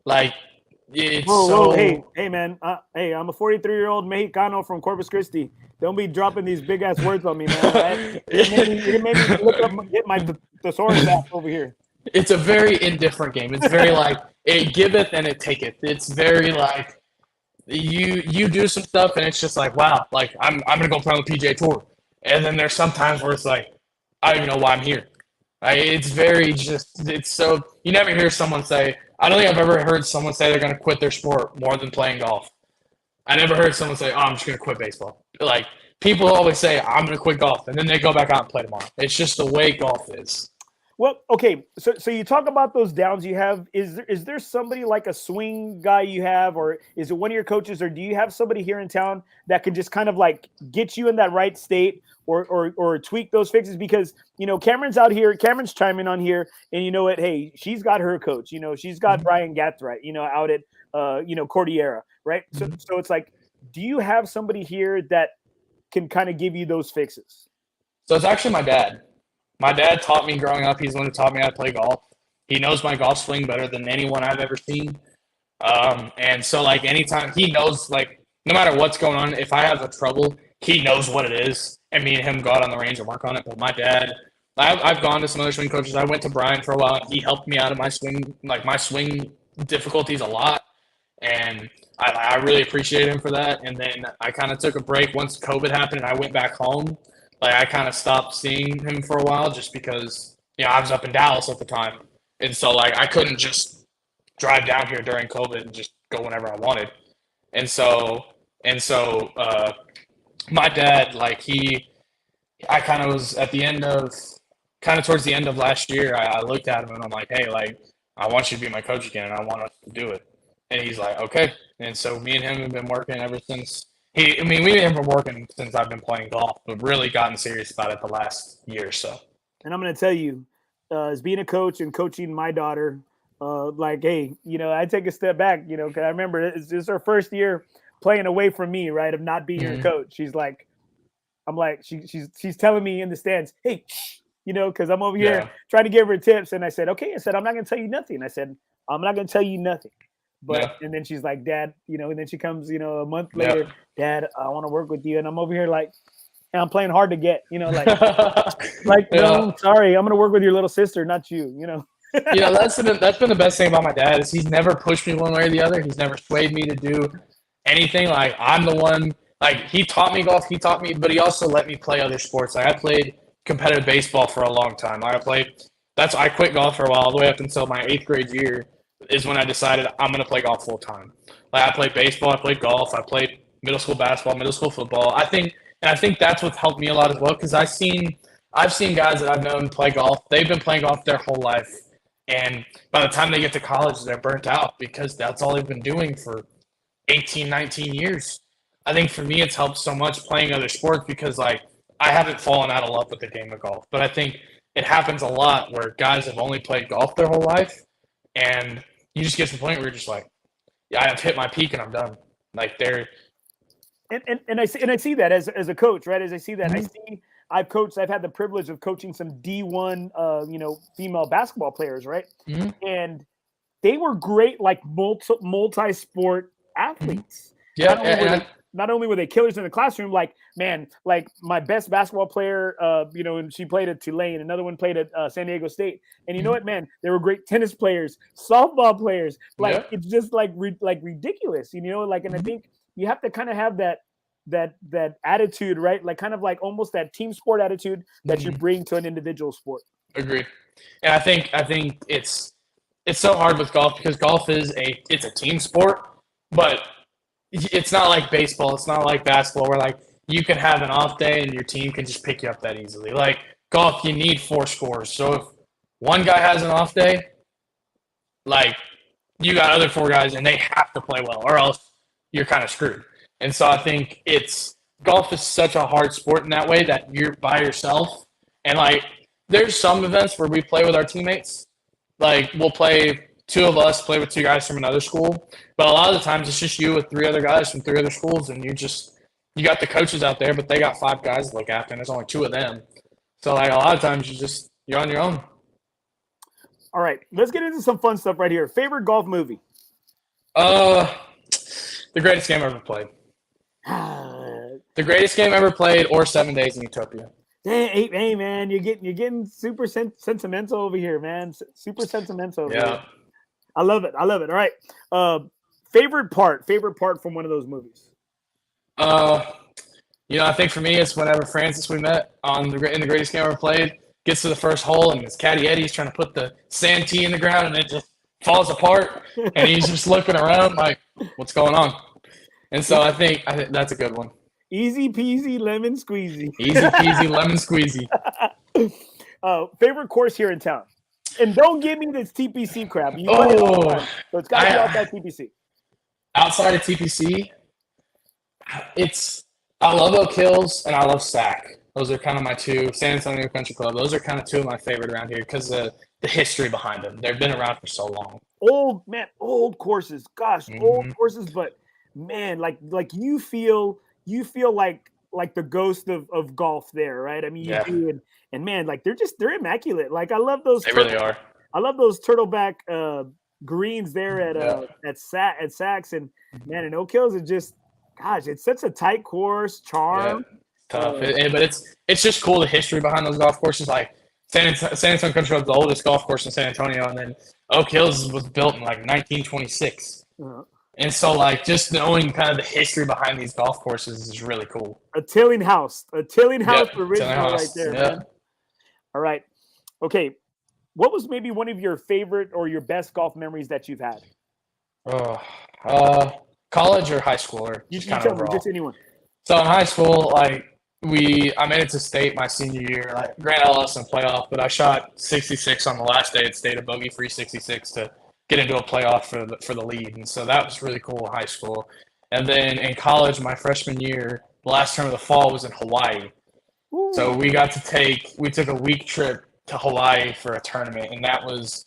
Like whoa, hey, man. Hey, I'm a 43-year-old Mexicano from Corpus Christi. Don't be dropping these big ass words on me, man. Right? You're gonna make me look up and get my thesaurus app over here. It's a very indifferent game. It's very like it giveth and it taketh. It's very like you do some stuff and it's just like, wow, like I'm gonna go play on the PGA Tour. And then there's some times where it's like, I don't even know why I'm here. It's very it's so you never hear someone say, I don't think I've ever heard someone say they're gonna quit their sport more than playing golf. I never heard someone say, oh, I'm just gonna quit baseball. Like people always say, I'm gonna quit golf, and then they go back out and play tomorrow. It's just the way golf is. Well, okay, so you talk about those downs you have. Is there somebody like a swing guy you have, or is it one of your coaches, or do you have somebody here in town that can just kind of like get you in that right state, or tweak those fixes? Because Cameron's out here, Cameron's chiming on here, and you know what? Hey, she's got her coach. She's got Brian Gathright. Out at Cordillera, right? So it's like, do you have somebody here that can kind of give you those fixes? So it's actually my dad. My dad taught me growing up. He's the one who taught me how to play golf. He knows my golf swing better than anyone I've ever seen. And so, like, anytime he knows, like, no matter what's going on, if I have a trouble, he knows what it is. And me and him go out on the range and work on it. But my dad, I've gone to some other swing coaches. I went to Brian for a while. He helped me out of my swing difficulties a lot. And I really appreciate him for that. And then I kind of took a break once COVID happened and I went back home. Like, I kind of stopped seeing him for a while just because, I was up in Dallas at the time. And so, like, I couldn't just drive down here during COVID and just go whenever I wanted. And so my dad, like, I kind of was towards the end of last year, I looked at him and I'm like, hey, like, I want you to be my coach again and I want us to do it. And he's like, okay. And so me and him have been working ever since. We've been working since I've been playing golf, but really gotten serious about it the last year or so. And I'm going to tell you, as being a coach and coaching my daughter, hey, I take a step back, because I remember it's her first year playing away from me, right, of not being her coach. She's like, she's telling me in the stands, hey, because I'm over here trying to give her tips. And I said, okay. I said, I'm not going to tell you nothing. I said, I'm not going to tell you nothing. But and then she's like, Dad, and then she comes, a month later, Dad, I want to work with you. And I'm over here like, and I'm playing hard to get, no, sorry, I'm going to work with your little sister, not you, That's been the best thing about my dad is he's never pushed me one way or the other. He's never swayed me to do anything. Like, I'm the one, like, he taught me golf, but he also let me play other sports. Like, I played competitive baseball for a long time. I quit golf for a while, all the way up until my 8th grade year. Is when I decided I'm going to play golf full time. Like, I played baseball, I played golf, I played middle school basketball, middle school football. I think that's what helped me a lot as well because I've seen guys that I've known play golf. They've been playing golf their whole life, and by the time they get to college, they're burnt out because that's all they've been doing for 18, 19 years. I think for me, it's helped so much playing other sports because, like, I haven't fallen out of love with the game of golf, but I think it happens a lot where guys have only played golf their whole life, and you just get to the point where you're just like, yeah, I've hit my peak and I'm done. Like, they're and I see that as a coach, right? As I see that, I've had the privilege of coaching some D1 female basketball players, right? And they were great, like multi-sport athletes. Not only were they killers in the classroom, like my best basketball player, and she played at Tulane. Another one played at San Diego State. And you know what, man? They were great tennis players, softball players. It's just like ridiculous, and I think you have to kind of have that attitude, right? Like kind of like almost that team sport attitude that you bring to an individual sport. Agreed. And I think it's so hard with golf because golf is it's a team sport, but it's not like baseball. It's not like basketball where, like, you can have an off day and your team can just pick you up that easily. Like, golf, you need 4 scores. So if one guy has an off day, like, you got other 4 guys and they have to play well or else you're kind of screwed. And so I think golf is such a hard sport in that way that you're by yourself. And like, there's some events where we play with our teammates. Like, we'll play, two of us play with two guys from another school. But a lot of the times it's just you with three other guys from three other schools, and you got the coaches out there, but they got five guys to look after, and there's only two of them. So like, a lot of times you're on your own. All right, let's get into some fun stuff right here. Favorite golf movie? The greatest game ever played. The greatest game ever played, or 7 Days in Utopia. Hey, man, you're getting super sentimental over here, man. Super sentimental. Yeah, here. I love it. All right. Favorite part from one of those movies? I think for me, it's whenever Francis we met in the greatest game ever played gets to the first hole, and his caddy Eddie's trying to put the sand tee in the ground, and it just falls apart, and he's just looking around like, what's going on? And so I think that's a good one. Easy peasy lemon squeezy. Easy peasy lemon squeezy. Favorite course here in town? And don't give me this TPC crap. So it's got to be outside TPC. Outside of TPC, I love Oak Hills and I love SAC. Those are kind of my two. San Antonio Country Club. Those are kind of two of my favorite around here because of the history behind them. They've been around for so long. Old courses. Gosh, old courses. But man, like you feel like the ghost of golf there, right? I mean, you do, and man, like they're immaculate. Like I love those. They really are. I love those turtleback greens there at Saks, and man, in Oak Hills, it's such a tight course, charm. Yeah. Tough, but it's just cool the history behind those golf courses. Like San Antonio Country Club, the oldest golf course in San Antonio, and then Oak Hills was built in like 1926. And so, like, just knowing kind of the history behind these golf courses is really cool. A Tilling House original right there, man. All right, okay. What was maybe one of your favorite or your best golf memories that you've had? College or high school, or just kind of overall? Just anyone. So in high school, like I made it to state my senior year. Like, granted, I lost in playoff, but I shot 66 on the last day at state, a bogey-free 66 to get into a playoff for the lead, and so that was really cool in high school. And then in college, my freshman year, the last term of the fall was in Hawaii. Ooh. So we took a week trip to Hawaii for a tournament, and that was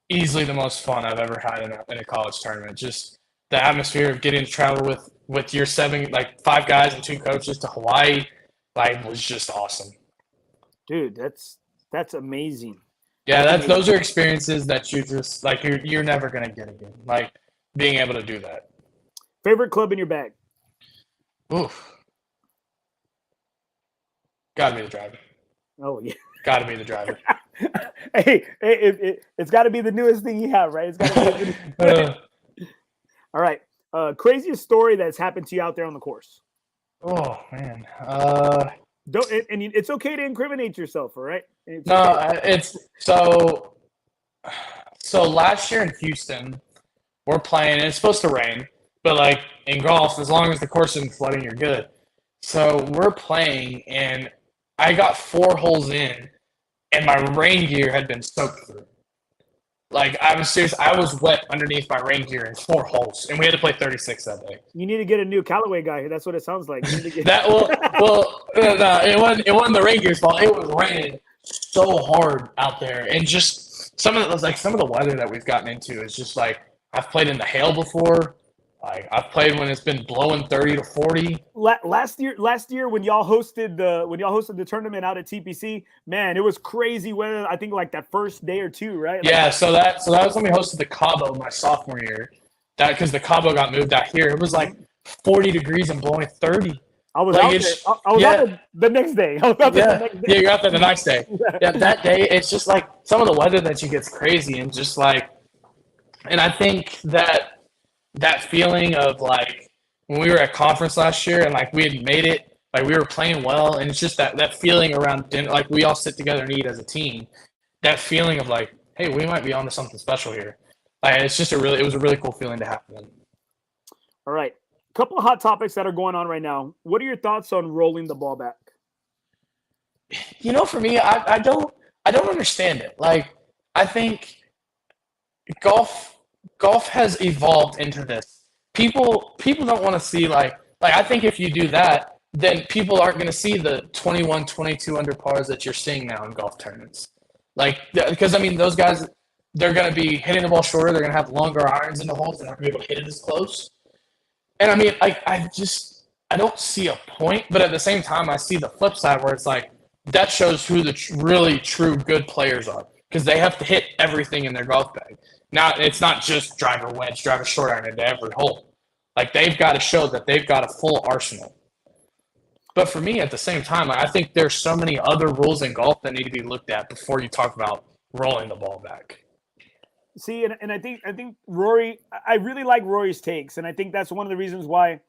easily the most fun I've ever had in a college tournament. Just the atmosphere of getting to travel with your five guys and two coaches to Hawaii, was just awesome. Dude, that's amazing. Yeah, those are experiences that you just you're never gonna get again. Like being able to do that. Favorite club in your bag? Oof. Gotta be the driver. Oh yeah. Gotta be the driver. Hey, it's got to be the newest thing you have, right? It's got to be. All right. Craziest story that's happened to you out there on the course? Oh man. Don't, and it's okay to incriminate yourself, all right? It's so last year in Houston, we're playing, and it's supposed to rain, but like in golf, as long as the course isn't flooding, you're good. So we're playing, and I got 4 holes in, and my rain gear had been soaked through. Like, I was serious. I was wet underneath my rain gear in 4 holes, and we had to play 36 that day. You need to get a new Callaway guy. That's what it sounds like. You need to get... It wasn't the rain gear's fault. It was raining so hard out there, and just some of the weather that we've gotten into is just like, I've played in the hail before. Like, I've played when it's been blowing 30 to 40. Last year when y'all hosted the tournament out at TPC, man, it was crazy weather. I think like that first day or two, right? Yeah, so that was when we hosted the Cabo my sophomore year. That because the Cabo got moved out here. It was like 40 degrees and blowing 30. I was out there. I was out there the next day. Yeah, you're out there the next day. Yeah, that day it's just like some of the weather that you gets crazy, and just like, and I think that feeling of like when we were at conference last year and like we had made it, like we were playing well, and it's just that feeling around dinner, like we all sit together and eat as a team. That feeling of like, hey, we might be onto something special here. Like, it's just it was a really cool feeling to happen. All right, a couple of hot topics that are going on right now. What are your thoughts on rolling the ball back? For me, I don't understand it. Like, I think golf has evolved into this. People don't want to see like I think if you do that, then people aren't going to see the 21, 22 under pars that you're seeing now in golf tournaments. Like, because, I mean, those guys, they're going to be hitting the ball shorter. They're going to have longer irons in the holes. They're not going to be able to hit it as close. And, I mean, I don't see a point. But at the same time, I see the flip side where it's like, that shows who the really true good players are because they have to hit everything in their golf bag. Now, it's not just driver wedge, driver short iron into every hole. Like, they've got to show that they've got a full arsenal. But for me, at the same time, I think there's so many other rules in golf that need to be looked at before you talk about rolling the ball back. See, and I think Rory, I really like Rory's takes, and I think that's one of the reasons why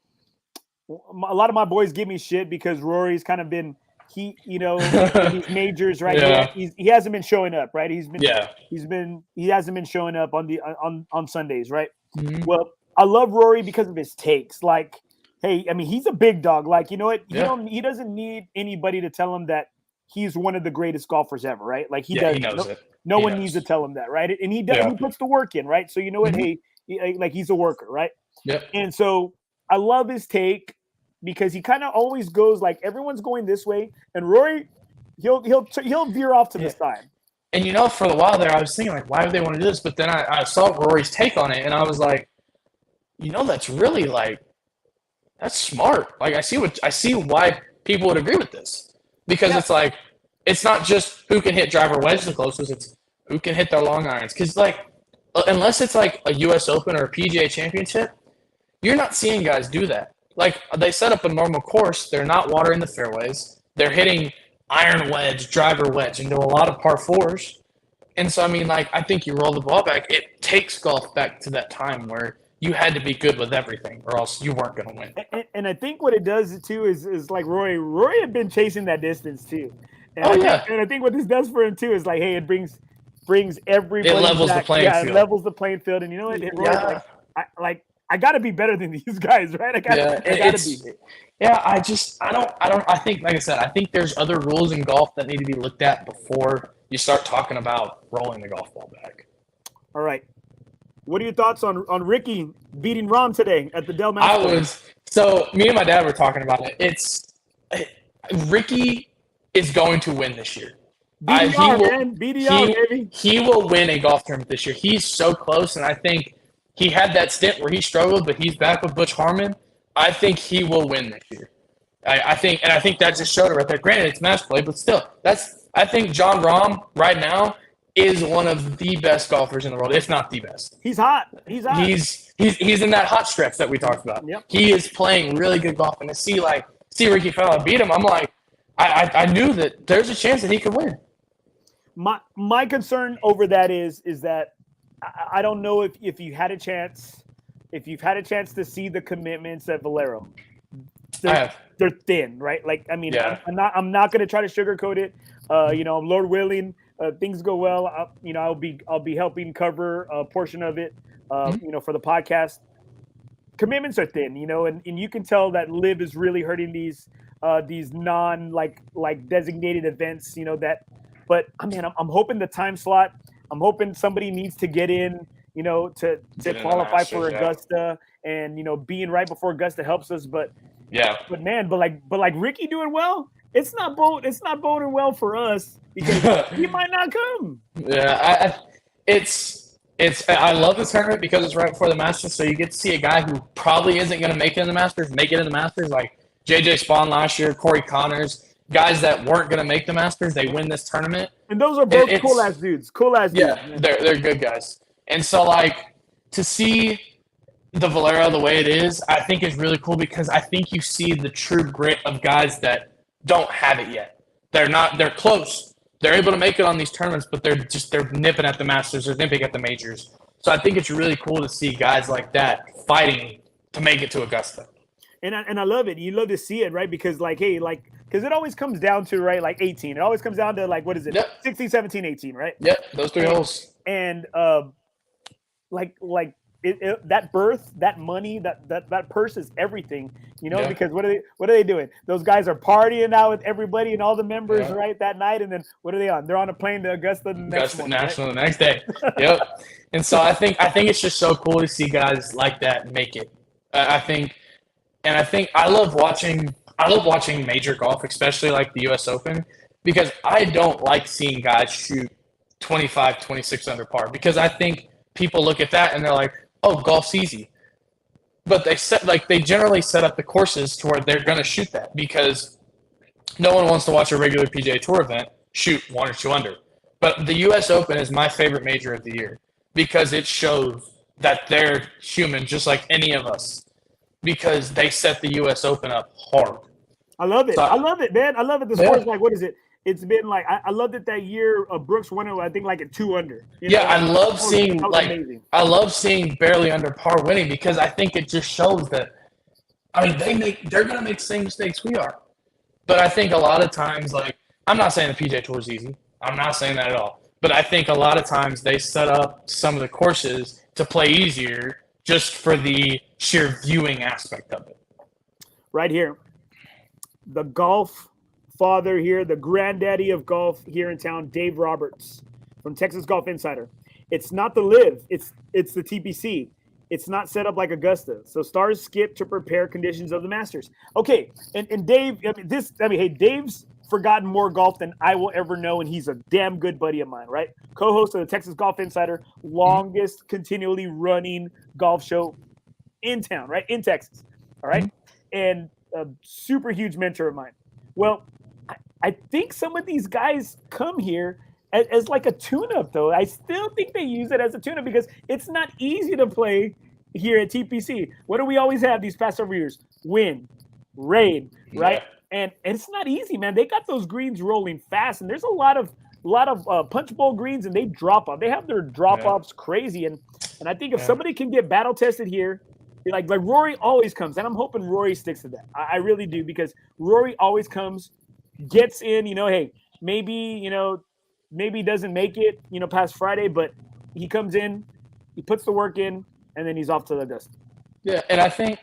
a lot of my boys give me shit because Rory's kind of been in these majors, right? Yeah. He hasn't been showing up, right? He hasn't been showing up on Sundays, right? Mm-hmm. Well, I love Rory because of his takes, like. Hey, I mean, he's a big dog. Like, you know what? He doesn't need anybody to tell him that he's one of the greatest golfers ever, right? Like he does. He knows it. No one needs to tell him that, right? And he does. Yeah. He puts the work in, right? So you know what? Mm-hmm. He's a worker, right? Yep. And so I love his take because he kind of always goes like everyone's going this way, and Rory, he'll veer off to the side. And for a while there, I was thinking like, why would they want to do this? But then I saw Rory's take on it, and I was like, that's really like. That's smart. Like I see why people would agree with this because it's like it's not just who can hit driver wedge the closest; it's who can hit their long irons. Because like unless it's like a U.S. Open or a PGA Championship, you're not seeing guys do that. Like they set up a normal course, they're not watering the fairways. They're hitting iron wedge, driver wedge, into a lot of par fours. And so I mean, like I think you roll the ball back. It takes golf back to that time where. You had to be good with everything, or else you weren't going to win. And I think what it does too is like Rory had been chasing that distance too. And I think what this does for him too is like, hey, it brings everybody. It levels the playing field. It levels the playing field, and you know what? I got to be better than these guys, right? I got to be. Yeah, I don't. I think, like I said, I think there's other rules in golf that need to be looked at before you start talking about rolling the golf ball back. All right. What are your thoughts on Ricky beating Rahm today at the Del Masters? So me and my dad were talking about it. Ricky is going to win this year. BDR, baby. He will win a golf tournament this year. He's so close, and I think he had that stint where he struggled, but he's back with Butch Harmon. I think he will win this year. I think that just showed it right there. Granted, it's match play, but still, I think Jon Rahm right now is one of the best golfers in the world, if not the best. He's hot. He's in that hot stretch that we talked about. Yep. He is playing really good golf, and to see Ricky Fowler beat him, I'm like, I knew that there's a chance that he could win. My concern over that is that I don't know if you had a chance, if you've had a chance to see the commitments at Valero. They're thin, right? Like I mean, I'm not going to try to sugarcoat it. Lord willing. Things go well. I'll be helping cover a portion of it. For the podcast. Commitments are thin, and you can tell that LIV is really hurting these non like designated events. But I mean, I'm hoping the time slot. I'm hoping somebody needs to get in, to qualify for Augusta, and being right before Augusta helps us. But like Ricky doing well. It's not boding well for us because he might not come. Yeah, I love this tournament because it's right before the Masters, so you get to see a guy who probably isn't going to make it in the Masters, like JJ Spawn last year, Corey Connors, guys that weren't going to make the Masters, they win this tournament. And those are both cool ass dudes. Yeah, they're good guys. And so like to see the Valero the way it is, I think is really cool because I think you see the true grit of guys that don't have it yet. They're close. They're able to make it on these tournaments, but they're nipping at the Masters, they're nipping at the majors. So I think it's really cool to see guys like that fighting to make it to Augusta. And I love it. You love to see it, right? Because because it always comes down to, right, like 18. It always comes down to what is it? Yep. 16, 17, 18, right? Yep, those three holes. And that berth, that money, that purse is everything, because what are they doing? Those guys are partying out with everybody and all the members, right, that night, and then what are they on? They're on a plane to Augusta the next morning, National the next day. Yep. And so I think it's just so cool to see guys like that make it. I love watching. I love watching major golf, especially like the U.S. Open, because I don't like seeing guys shoot 25, 26 under par, because I think people look at that and they're like, oh, golf's easy. But they generally set up the courses to where they're going to shoot that, because no one wants to watch a regular PGA Tour event shoot 1 or 2 under. But the U.S. Open is my favorite major of the year because it shows that they're human just like any of us, because they set the U.S. Open up hard. I love it. So, I love it, man. I love it. The score's like, what is it? It's been like, I loved it that year. Brooks won it, I think, like a 2 under. Yeah, I love seeing I love seeing barely under par winning, because I think it just shows that, I mean, they're gonna make the same mistakes we are. But I think a lot of times, like, I'm not saying the PGA Tour is easy. I'm not saying that at all. But I think a lot of times they set up some of the courses to play easier just for the sheer viewing aspect of it. Right here. The golf father here, the granddaddy of golf here in town, Dave Roberts from Texas Golf Insider. It's not the live, it's the TPC. It's not set up like Augusta. So stars skip to prepare conditions of the Masters. Okay, and Dave, hey, Dave's forgotten more golf than I will ever know, and he's a damn good buddy of mine, right? Co-host of the Texas Golf Insider, longest continually running golf show in town, right? In Texas, all right? And a super huge mentor of mine. Well, I think some of these guys come here as like a tune-up, though. I still think they use it as a tune-up because it's not easy to play here at TPC. What do we always have these past several years? Wind, rain, right? Yeah. And it's not easy, man. They got those greens rolling fast, and there's a lot of punch bowl greens, and they drop off. They have their drop-offs crazy, and I think if somebody can get battle-tested here, like Rory always comes, and I'm hoping Rory sticks to that. I really do, because Rory always comes, gets in, hey, maybe doesn't make it, past Friday, but he comes in, he puts the work in, and then he's off to the Augusta. Yeah, and I think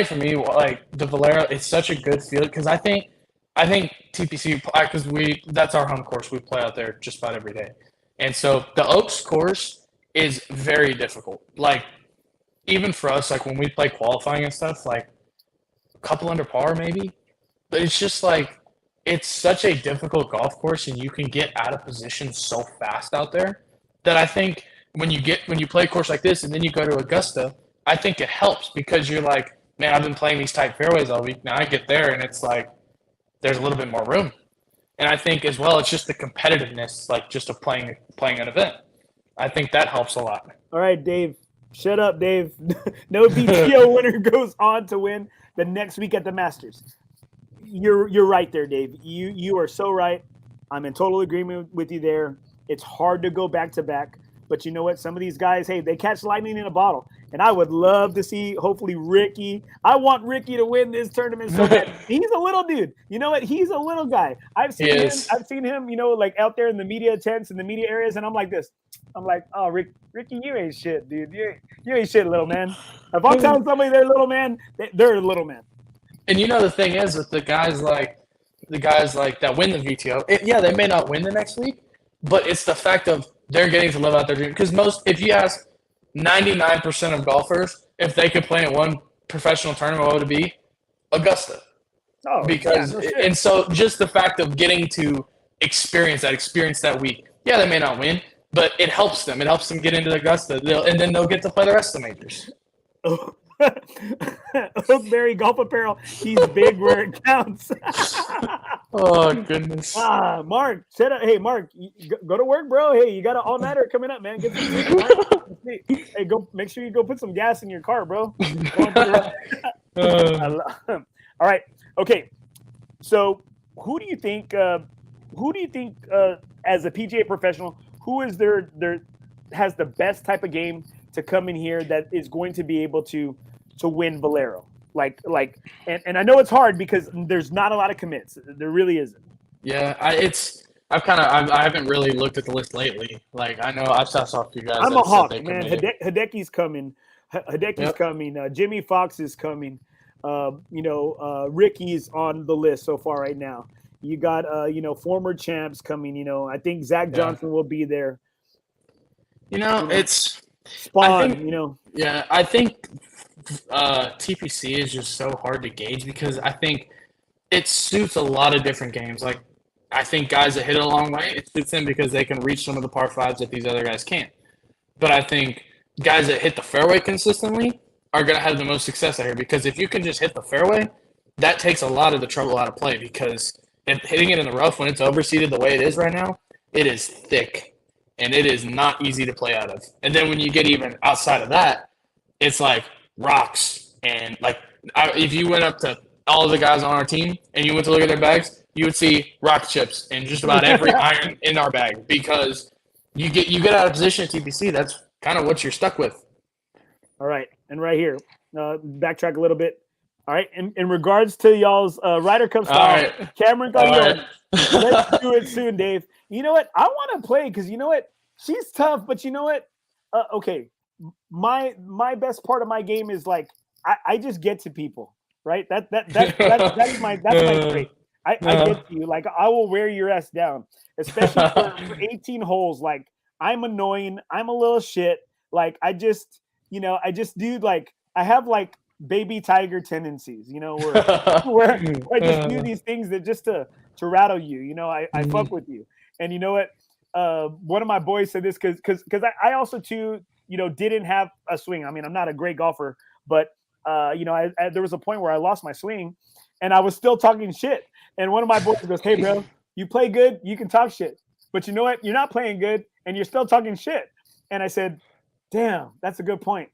for me, like the Valero, it's such a good field, because I think TPC, because that's our home course. We play out there just about every day, and so the Oaks course is very difficult. Like, even for us, like when we play qualifying and stuff, like a couple under par maybe, but it's just like, it's such a difficult golf course, and you can get out of position so fast out there that I think when you play a course like this and then you go to Augusta, I think it helps, because you're like, man, I've been playing these tight fairways all week. Now I get there and it's like there's a little bit more room. And I think as well, it's just the competitiveness, like just of playing an event. I think that helps a lot. All right, Dave. Shut up, Dave. No VTO winner goes on to win the next week at the Masters. You're right there, Dave. You are so right. I'm in total agreement with you there. It's hard to go back to back, but you know what? Some of these guys, hey, they catch lightning in a bottle. And I would love to see, hopefully, Ricky. I want Ricky to win this tournament so bad. He's a little dude. You know what? He's a little guy. I've seen him, like out there in the media tents and the media areas, and I'm like this. I'm like, oh, Ricky, you ain't shit, dude. You ain't shit, little man. If I'm telling somebody they're a little man, they're a little man. And the thing is, with the guys like that win the VTO, they may not win the next week, but it's the fact of they're getting to live out their dream. Because if you ask 99% of golfers if they could play in one professional tournament, what would it be? Augusta. Oh, because and so just the fact of getting to experience that week. Yeah, they may not win, but it helps them. It helps them get into Augusta, and then they'll get to play the rest of the majors. Oakberry Golf Apparel. He's big where it counts. Oh goodness. Mark, set up. Hey, Mark, go to work, bro. Hey, you got an all-nighter coming up, man. Get some sleep. Hey, go. Make sure you go put some gas in your car, bro. All right. Okay. So, who do you think? As a PGA professional, who is there has the best type of game to come in here that is going to be able to win Valero? And I know it's hard because there's not a lot of commits. There really isn't. Yeah, I haven't really looked at the list lately. Like, I know I saw a few guys. I'm a hawk, man. Hideki's coming. Coming. Jimmy Fox is coming. Ricky's on the list so far right now. You got former champs coming. I think Zach Johnson will be there. It's Spawn. Yeah, I think TPC is just so hard to gauge because I think it suits a lot of different games. Like, I think guys that hit it a long way, it suits them because they can reach some of the par fives that these other guys can't. But I think guys that hit the fairway consistently are going to have the most success out here because if you can just hit the fairway, that takes a lot of the trouble out of play because if hitting it in the rough when it's overseeded the way it is right now, it is thick and it is not easy to play out of. And then when you get even outside of that, it's like rocks. And like if you went up to all of the guys on our team and you went to look at their bags, you would see rock chips in just about every iron in our bag because you get out of position at TPC. That's kind of what you're stuck with. All right. And right here, backtrack a little bit. All right. In regards to y'all's Ryder Cup style, right. Cameron Gallon, let's do it soon, Dave. You know what? I want to play because you know what? She's tough, but you know what? Okay. My best part of my game is like I just get to people, right? That's my trait. I get to you. Like I will wear your ass down, especially for 18 holes. Like I'm annoying. I'm a little shit. Like I just do like I have like baby tiger tendencies, where I just do these things that just to rattle you. I fuck with you. And you know what? One of my boys said this because I also too, didn't have a swing. I mean, I'm not a great golfer, but there was a point where I lost my swing and I was still talking shit. And one of my boys goes, "Hey bro, you play good, you can talk shit. But you know what? You're not playing good and you're still talking shit." And I said, "Damn, that's a good point.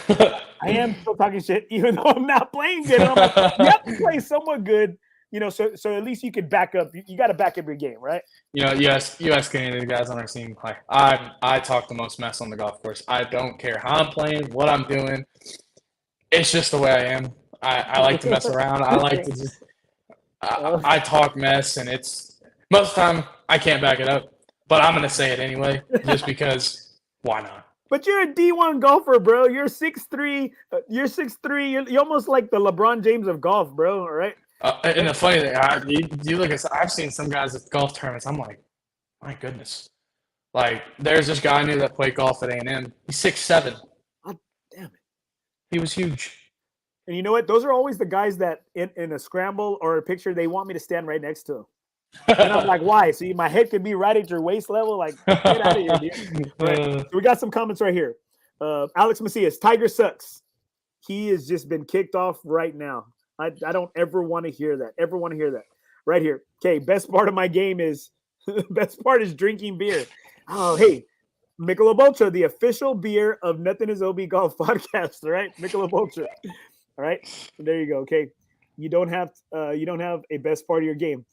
I am still talking shit, even though I'm not playing good." And I'm like, you have to play somewhat good, so at least you could back up. You got to back up your game, right? US Canadian guys on our team, like I talk the most mess on the golf course. I don't care how I'm playing, what I'm doing. It's just the way I am. I like to mess around. I like to just I talk mess, and it's most of the time I can't back it up, but I'm gonna say it anyway, just because why not? But you're a D1 golfer, bro. You're 6'3". You're 6'3". You're almost like the LeBron James of golf, bro. All right. And the funny thing, you look at, I've seen some guys at golf tournaments. I'm like, my goodness. Like, there's this guy I knew that played golf at A&M. He's 6'7". God damn it. He was huge. And you know what? Those are always the guys that in a scramble or a picture, they want me to stand right next to him. And I'm like, why? See, my head could be right at your waist level. Like, get out of here, dude. Right. So we got some comments right here. Alex Macias, Tiger sucks. He has just been kicked off right now. I don't ever want to hear that. Ever want to hear that. Right here. Okay, best part of my game is best part is drinking beer. Oh, hey, Michelob Ultra, the official beer of NothingisOB Golf Podcast. All right, Michelob Ultra. All right, there you go. Okay, you don't have a best part of your game.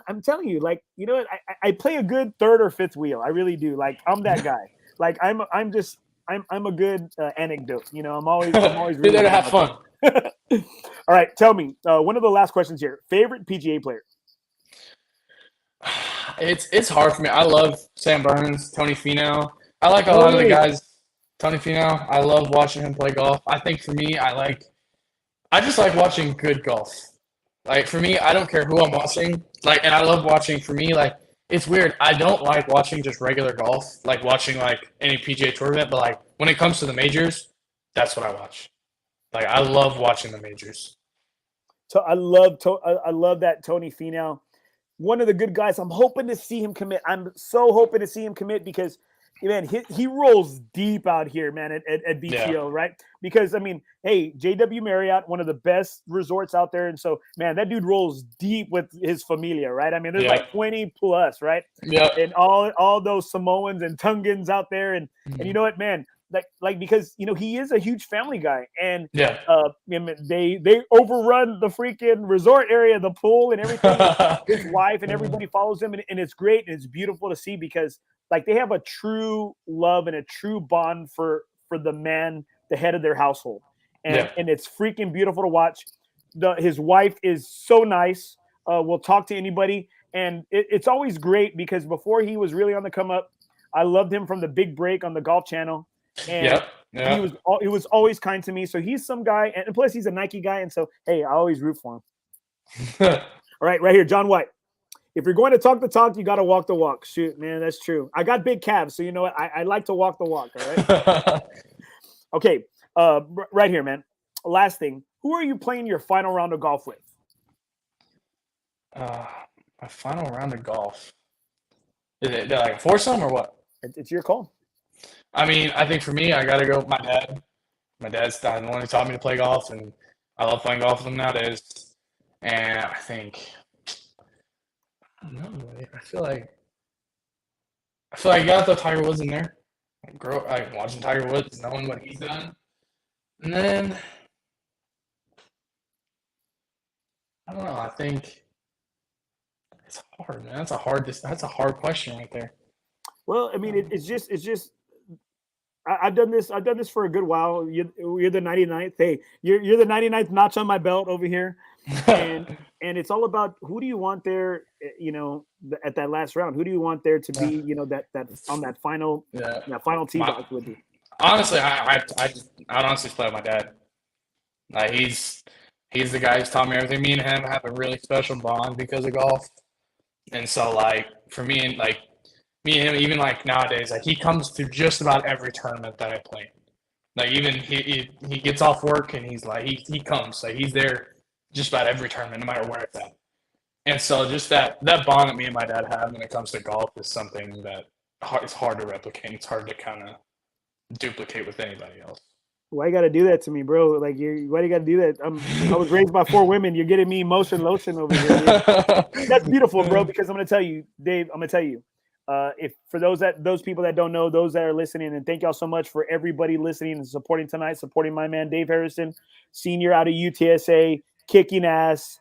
I'm telling you, like, you know what? I play a good third or fifth wheel. I really do. Like, I'm that guy. Like, I'm a good anecdote. I'm always really there to have fun. All right, tell me. One of the last questions here. Favorite PGA player? It's hard for me. I love Sam Burns, Tony Finau. I like a lot of the guys. Tony Finau. I love watching him play golf. I think for me, I just like watching good golf. Like, for me, I don't care who I'm watching. Like, and I love watching, for me, like, it's weird. I don't like watching just regular golf, like watching, like, any PGA Tour event. But, like, when it comes to the majors, that's what I watch. Like, I love watching the majors. So I love that Tony Finau. One of the good guys. I'm hoping to see him commit. I'm so hoping to see him commit because, man, he rolls deep out here, man, at BTO, right? Because, I mean, hey, JW Marriott, one of the best resorts out there. And so, man, that dude rolls deep with his familia, right? I mean, there's like 20 plus, right? Yeah. And all those Samoans and Tongans out there. And you know what, man? Like because, he is a huge family guy. And they overrun the freaking resort area, the pool and everything. His wife and everybody follows him. And it's great. And it's beautiful to see because, like, they have a true love and a true bond for the man, the head of their household. And it's freaking beautiful to watch. His wife is so nice. Will talk to anybody. And it's always great because before he was really on the come up, I loved him from the Big Break on the Golf Channel. And he was always kind to me. So he's some guy. And plus he's a Nike guy. And so, hey, I always root for him. All right here, John White. If you're going to talk the talk, you got to walk the walk. Shoot, man, that's true. I got big calves, so you know what? I like to walk the walk, all right? Okay, Right here, man. Last thing. Who are you playing your final round of golf with? My final round of golf. Is it like a foursome or what? It's your call. I mean, I think for me, I got to go with my dad. My dad's the one who taught me to play golf, and I love playing golf with him nowadays. And I think, I don't know, I feel like you got to throw Tiger Woods in there. Like watching Tiger Woods, knowing what he's done. And then, I don't know, I think it's hard, man. That's a hard question right there. Well, I mean, it's just. I've done this for a good while. You're the 99th. Hey, you're the 99th notch on my belt over here, and it's all about who do you want there. At that last round, who do you want there to be? That on that final tee box with you. Honestly, I'd honestly play with my dad. Like he's the guy who's taught me everything. Me and him have a really special bond because of golf, and so like for me and like. Me and him, even like nowadays, like he comes to just about every tournament that I play. Like even he gets off work and he's like he comes, like he's there just about every tournament, no matter where it's at. And so just that bond that me and my dad have when it comes to golf is something that it's hard to replicate. It's hard to kind of duplicate with anybody else. Why you got to do that to me, bro? Like why do you got to do that? I was raised by 4 women. You're getting me emotion lotion over here. That's beautiful, bro. Because I'm gonna tell you, Dave. I'm gonna tell you. If for those people that don't know, those that are listening, and thank y'all so much for everybody listening and supporting tonight, supporting my man Dave Harrison, senior out of UTSA, kicking ass,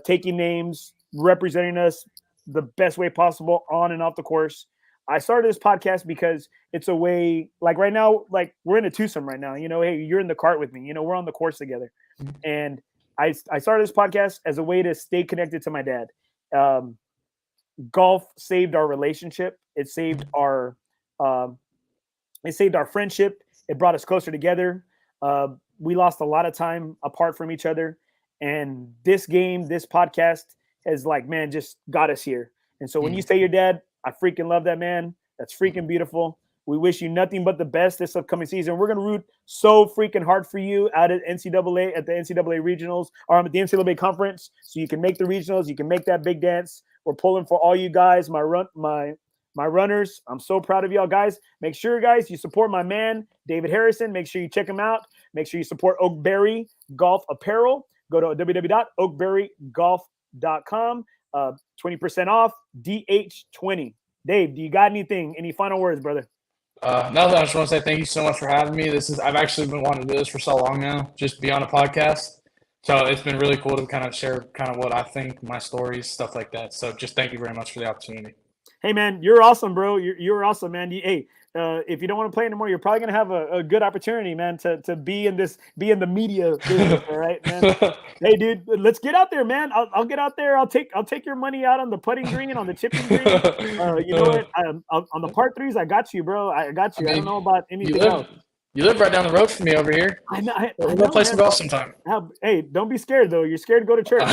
taking names, representing us the best way possible on and off the course. I started this podcast because it's a way, like right now, like we're in a twosome right now. Hey, you're in the cart with me. We're on the course together, and I started this podcast as a way to stay connected to my dad. Golf saved our relationship. It saved our friendship. It brought us closer together. We lost a lot of time apart from each other. And this podcast has just got us here. And so when you say your dad, I freaking love that, man. That's freaking beautiful. We wish you nothing but the best this upcoming season. We're going to root so freaking hard for you out at NCAA, at the NCAA regionals, or at the NCAA conference. So you can make the regionals. You can make that big dance. We're pulling for all you guys, my runners. I'm so proud of y'all, guys. Make sure, guys, you support my man, David Harrison. Make sure you check him out. Make sure you support Oakberry Golf Apparel. Go to www.oakberrygolf.com. 20% off, DH20. Dave, do you got anything? Any final words, brother? Nothing. I just want to say thank you so much for having me. I've actually been wanting to do this for so long now, just be on a podcast. So it's been really cool to kind of share kind of what I think, my stories, stuff like that. So just thank you very much for the opportunity. Hey, man, you're awesome, bro. You're awesome, man. If you don't want to play anymore, you're probably going to have a good opportunity, man, to be in the media business, all right, man? Hey, dude, let's get out there, man. I'll get out there. I'll take your money out on the putting green, on the chipping green. You know what? On the par threes, I got you, bro. I got you. I don't know about anything else. You live right down the road from me over here. I know. We'll go play some golf sometime. Hey, don't be scared, though. You're scared to go to church. All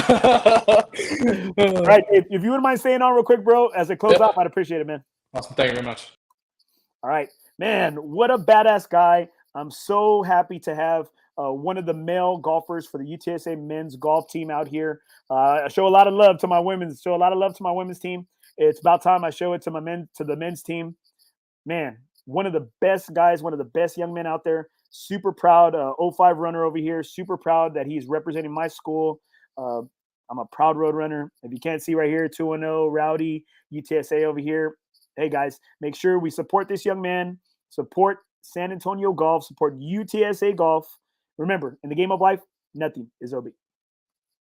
right, if you wouldn't mind staying on real quick, bro, as it close off, I'd appreciate it, man. Awesome. Thank you very much. All right, man, what a badass guy. I'm so happy to have one of the male golfers for the UTSA men's golf team out here. I show a lot of love to my women's team. It's about time I show it to the men's team. Man, one of the best guys, one of the best young men out there. Super proud, 05 runner over here. Super proud that he's representing my school. I'm a proud road runner. If you can't see right here, 2-0, Rowdy, UTSA over here. Hey, guys, make sure we support this young man, support San Antonio golf, support UTSA golf. Remember, in the game of life, nothing is OB.